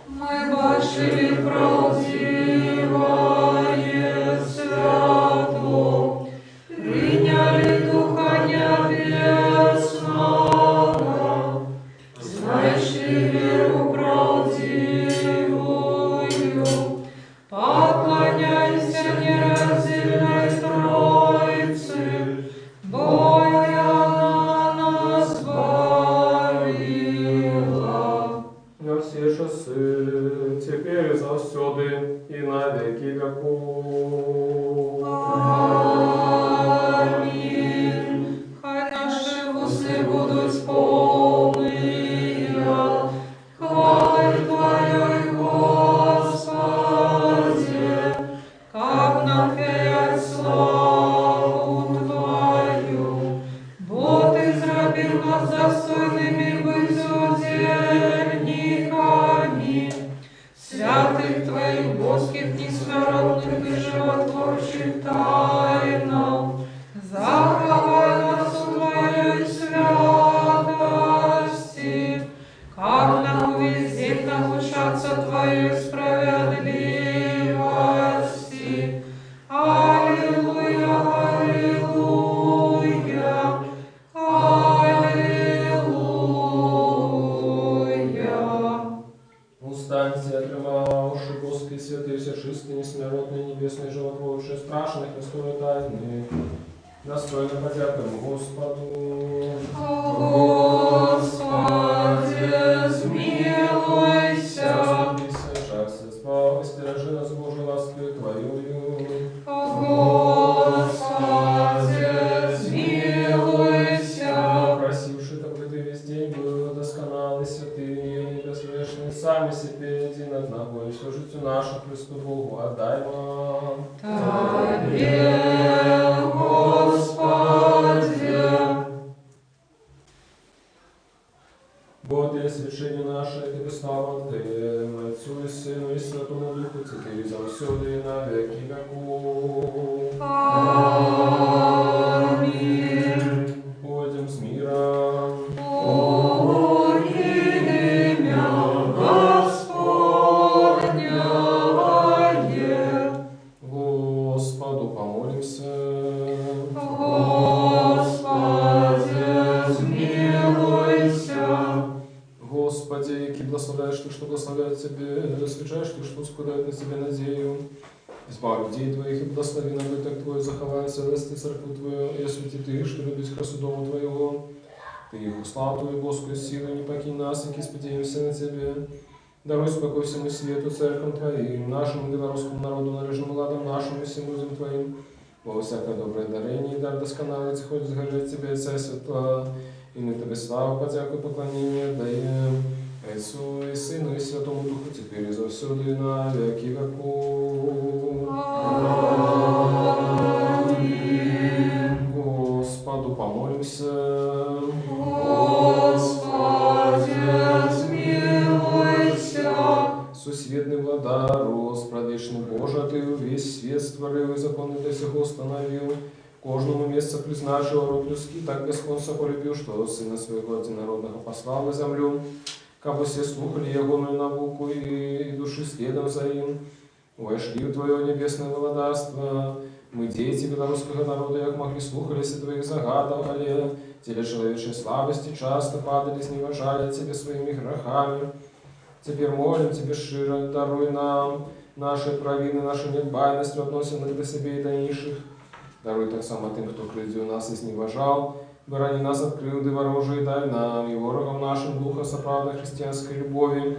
Мы башили правдивое свято, приняли Духа Небесного, знайшли веру правдивую, поклоняйся нераздельной Троице, Бога нас избавила. На все часы, теперь и завсёды, и на веки веков. Аминь. Хай наши усы будут полные хвалы Твоей, Господи, как нам петь славу Твою. Бо Ты зробил нас достойными быть удельниками святых Твоих божских, несмиренных и животворчих тайнах. Заховай нас у Твоей святости, как нам везде научаться Твоей справедливости. Аллилуйя, аллилуйя, аллилуйя. Устаньте, отрывавши Господи святые, все чистые, несмиротные, небесные, животворшие, страшные, Христовые тайны. Достойно подякуем Господу. Господи, смилуйся. Жалься, слава, стережи нас, Боже, ласкою Твоею. Господи, смилуйся. Просивший, чтобы Ты весь день был досконалый, святый, безгрешный, сами себе один одного, и все житию нашу Христу Богу отдай вам. Тебе, Господи. Бог, для священия наше, Тебе слава отдаем, Отцу и Сыну и Святому Духу, теперь и завсёды и на веки веков. Аминь. Пойдем с миром. О, имя Господнее. Господу помолимся. Господи, смилуйся. Господи, яки благословляешь Ты, что благословляет Тебе, освящаешь Ты, что спадает на Тебе надею. Избавь людей Твоих и благослови на быток Твой, заховай целости церкву Твою, и освети Ты, что любить красу Дома Твоего. Ты их услал Твою Божскую силу, не покинь нас, яки сподеемся на Тебе. Даруй спокой всему свету, церквам Твоим, нашему белорусскому народу, нарежному ладом нашим и всем людям Твоим. Во всякое доброе дарение и дар досконалый, ходит сгорать Тебе, Царь Святла, и мы Тебе славу, подяку и поклонение отдаем. Отцу и Сыну и Святому Духу, теперь и завсёды и на веки веков. Аминь. Господу помолимся. Господи, смилуйся. Сусветный владар, Господишний Боже, Ты весь свет створил и законы для всего установил. Кожному место признавшего род людский, так Господь полюбил, что Сына Своего Единородного послал на землю, кабы все слухали Его науку и души следом за им. Вошли в Твое небесное владарство. Мы, дети белорусского народа, як могли слухались Твоих загадов, але теле человечей слабости часто падали, сневажая Тебе своими грехами. Теперь молим Тебе широ, даруй нам наши провины, нашу недбайность, относим до себе и до низших. Даруй так само тем, кто прежде нас и сневажал, Барани нас от крылды ворожие, дай нам и ворогам нашим духа соправдной христианской любови.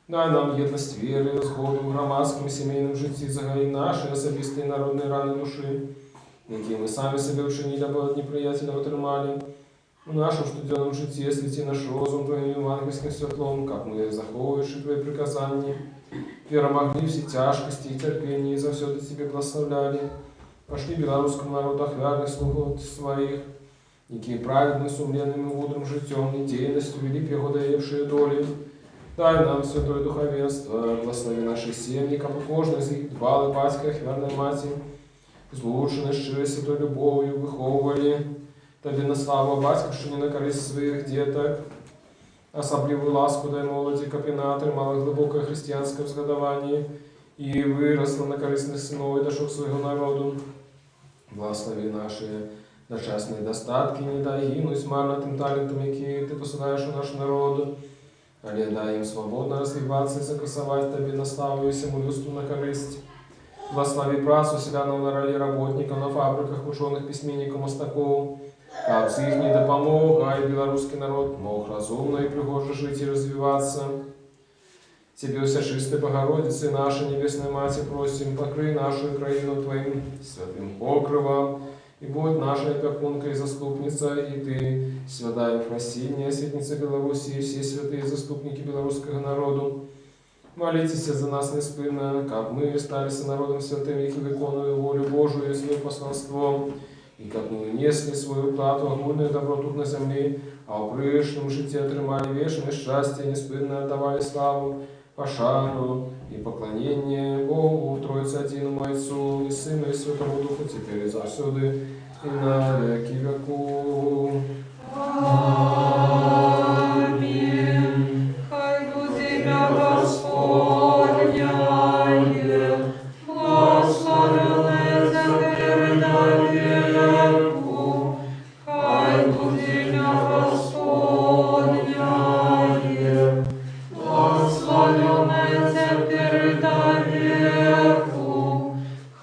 Дай нам едность веры, сходу в громадском семейном житті, загаи наши особистые народные раны души, які мы сами себе учинили, або от неприятеля отримали. В нашем штуденном житті освети наш розум Твоим евангельским светлом, как мы, заховывающие Твои приказания, перемогли все тяжкости и терпения, и завсёды Тебе благословляли. Пошли белорусскому народу охвярных слугов Своих, які праведным, сумленным и мудрым житем и деятельностью вели его даевшие доли. Дай нам святое духовенство, благослови наши семьи, как кожна из них дбали батька, охвярной мати, злучены щирой святой любовью, выховывали. Тобі на славу батьківщині на користь своїх діток. Особливу ласку дай молоді, капіна тримала глибоке християнське взгадування і виросла на корисних синов і дошок свого народу. Благослови наші дочасні достатки, не дай гинуть марно тим талентам, які ти посилаєш у наш народ, але дай їм свободно розвиватися і закосовать тобі на славу і всьому людству на користь. Благослови працу селянам на ролі работников, на фабриках, ученых, письменников, мостаков, как с их не допомог, а и белорусский народ мог разумно и пригоже жить и развиваться. Тебе, всечистая Богородица, наша Небесная Мать, просим, покрой нашу Украину Твоим святым покровом, и будь нашей опекункой и заступница, и Ты, святая Ефросинья, светница Беларуси, и все святые заступники белорусского народу. Молитесь за нас неспынно, как мы стали народом святым, и виконуя волю Божию и свое посланство, и как мы унесли свою плату, огульную добро тут на земле, а в прежнем житии отримали вечное счастье, неспынно отдавали славу, пошану и поклонение Богу, Троице Единому Отцу и Сыну и Святому Духу, теперь и завсюды, и на веки веков. Аминь. Хай будет имя Господня, благословенное теперь до веку. Хай будет имя Господня, благословенное теперь до веку.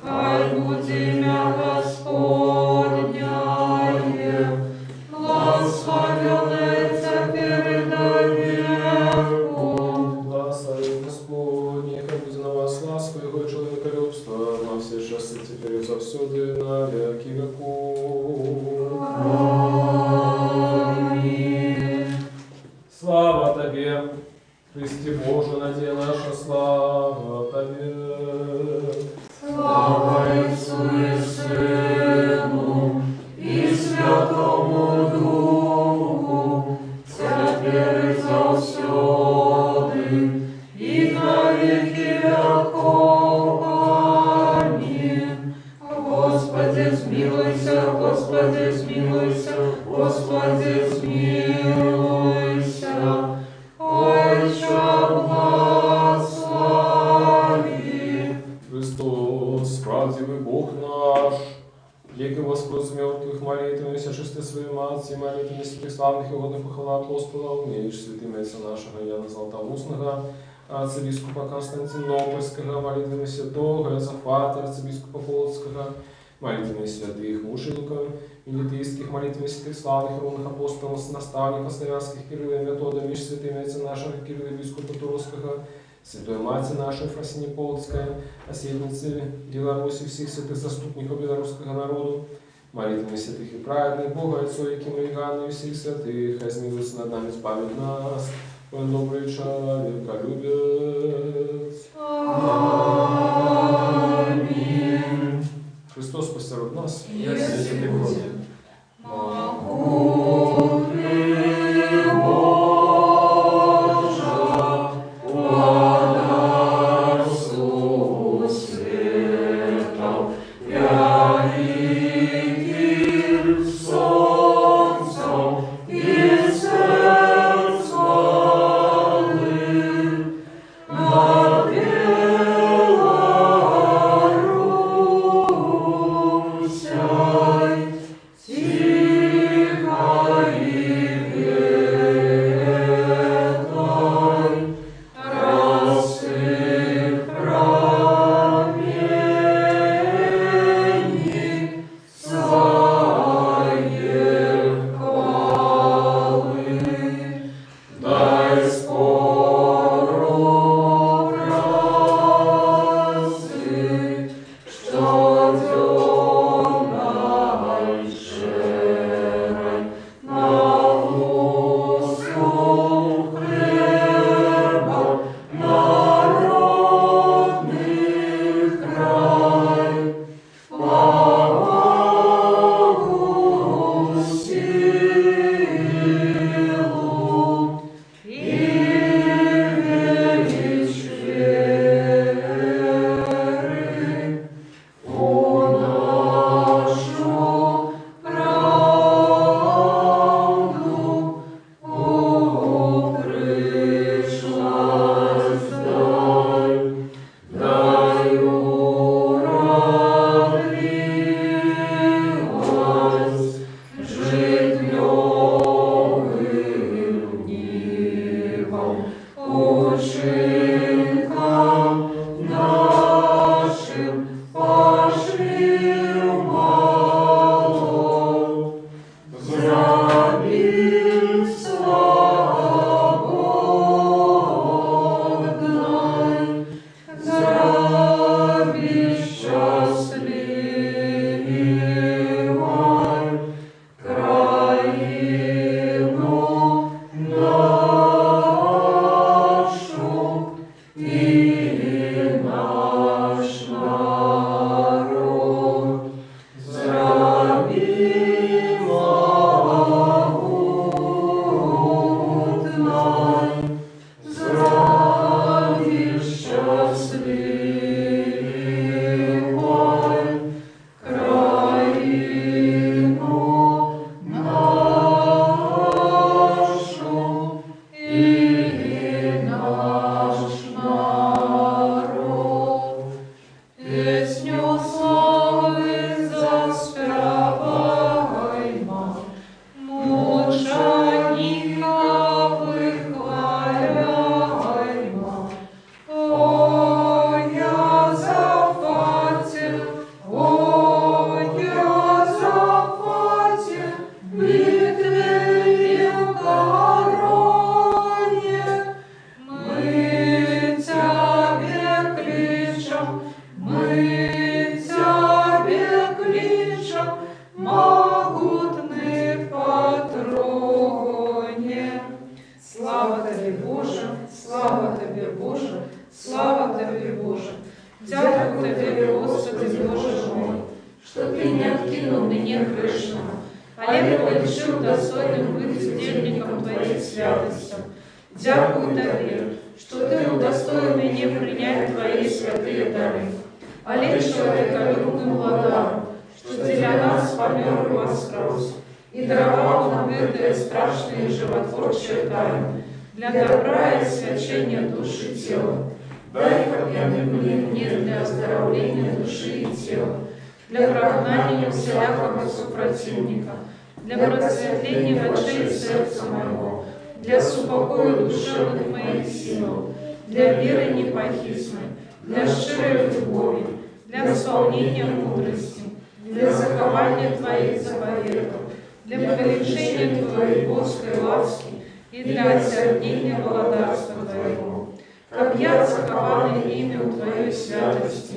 Хай будет имя Господня, благословенное теперь до веку. Благослови Господне, как будет на вас ласку Его и человеколюбство, на все часы теперь и завсюди, на веки веков. Аминь. Слава Тебе, Христе Боже, надежда наша, слава Тебе. Слава Отцу и Сыну и Святому Духу, теперь и завсёды, и на веки веков. Аминь. Господи, смилуйся, Господи, смилуйся, Господи, смилуйся. Отче, благослови. Христос, правдивый Бог наш, веки воскрес из мертвых, молитвами всечистой своей Матери, молитвами святых славных и угодных похвала апостолов, умеешь святым отца нашего Яна Златоустного, арцебископа Константинопольского, молитвами святого Иозафата, арцебископа Полоцкого, молитвами святых мучеников, милитейских, молитвами святых славных и ровных апостолов, наставников славянских Кирилла и Метода, меж святым отца нашего Кирилла епископа Туровского, Святой Мати нашей Ефросиньи Полоцкой, наследницы Беларуси, всех святых заступников белорусского народу, молитвами святых и праведных Бога, Отцу Якима и Ганны, и всех святых, возмилуйся над нами, избавит нас, он добрый человеколюбец. Аминь. Христос посеред нас. Если Боже. могутный Боже, подарцу светов, великим солнцем и сердцем над Белорусью святостям. Дякую Тебе, что Ты удостоил меня принять Твои святые дары. Але человеколюбным владаром, что для нас помер и воскрес, и даровал нам это страшное и животворчее тайну, для добра и освящения души и тела. Дай помяны мне для оздоровления души и тела, для прогнания всякого супротивника, для просветления очей сердца моего, для супокоя душевных моих сил, для веры непохитной, для широй любови, для исполнения мудрости, для захования Твоих заповедов, для повеличения Твоей Божской ласки и для осердения благодарства Твоего. Как я захованный имя Твоей святости,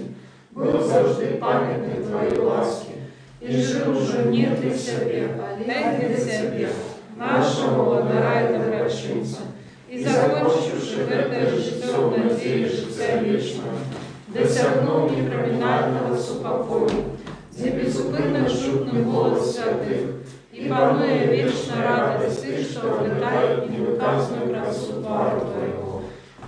был завжди памятный Твоей ласки, и жил уже не для себя, а для Тебя, нашего владара и доброчинца, и закончивши это житье в надее життя вечного, досягнув непроминального супокою, где безупынно чудный голос святых, и пануя вечная радость Ты, что облетает невыказную красоту твора Твоего.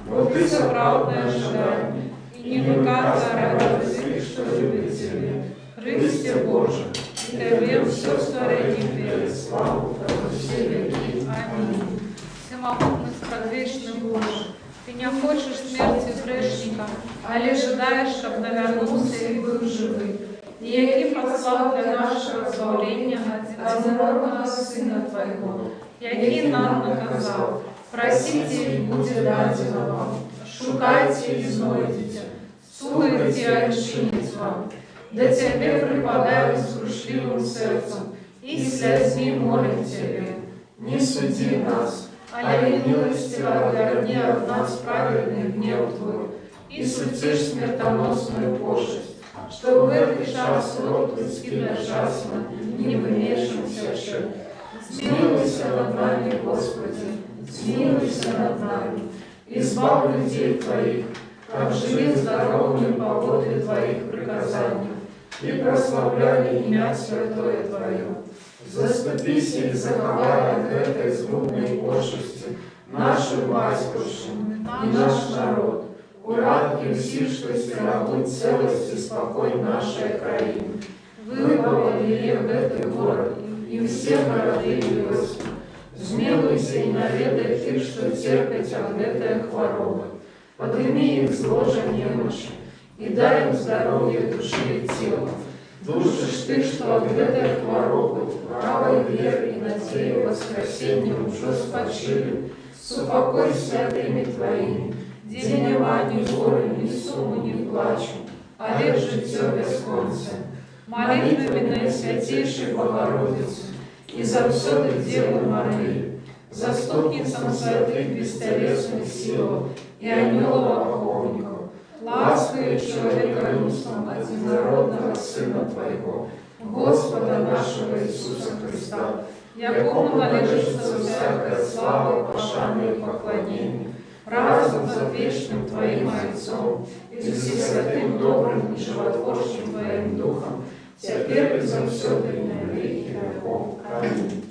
Вот Ты собрал на ожидание, и невыказная радость Ты, что любит Тебя. Христе Боже, и Тебе все творение перед славу Твою все веки. Аминь. Всемогутный, предвечный Боже, Ты не хочешь смерти грешника, але ожидаешь, чтобы навернулся и был живый. И який послал для нашего избавления одинородного Сына Твоего, який нам наказал, просите и будет дадено вам, шукайте и знойдете, стукайте и отчинить вам. Да Тебе припадаю с грушливым сердцем, и слезми молим Тебе. Не суди нас, але милостиво отверни от нас праведный гнев Твой, и сутишь смертоносную пошесть, что в этот час род людский безжалостно не вымешивался шаг. Смилуйся над нами, Господи, смилуйся над нами, избавь людей Твоих, как живи здоровыми по воле Твоих приказаний, и прославляй имя святое Твое. Заступись и заховай от этой злобной пошести нашу батькушку и наш народ. Урадки всі, що стерегут целость и спокой нашей краины. Выбавили в этот город и все города и вёски. Змилуйся и наведай Ты, что терпят от этой хворобы. Подними их с ложа немощи и дай им здоровье души и тела. Души ж Ты, что от этой хворобы правой веры и надею воскресения уже спочили, супокой святыми Твоими. День нема ни горы, ни суму, ни плачу, а лишь житье бесконце. Молитвами Наисвятейшей Богородицы и за всюду Девы Марии, заступницам святых бестелесных сил и ангелов охотников, ласкою человеколюбством одинородного Сына Твоего, Господа нашего Иисуса Христа, якому належится всякая слава, пошание и поклонение, разум за вечным Твоим Отцом и всесвятым добрым и животворчим Твоим Духом, теперь и за все время веки веков. Аминь.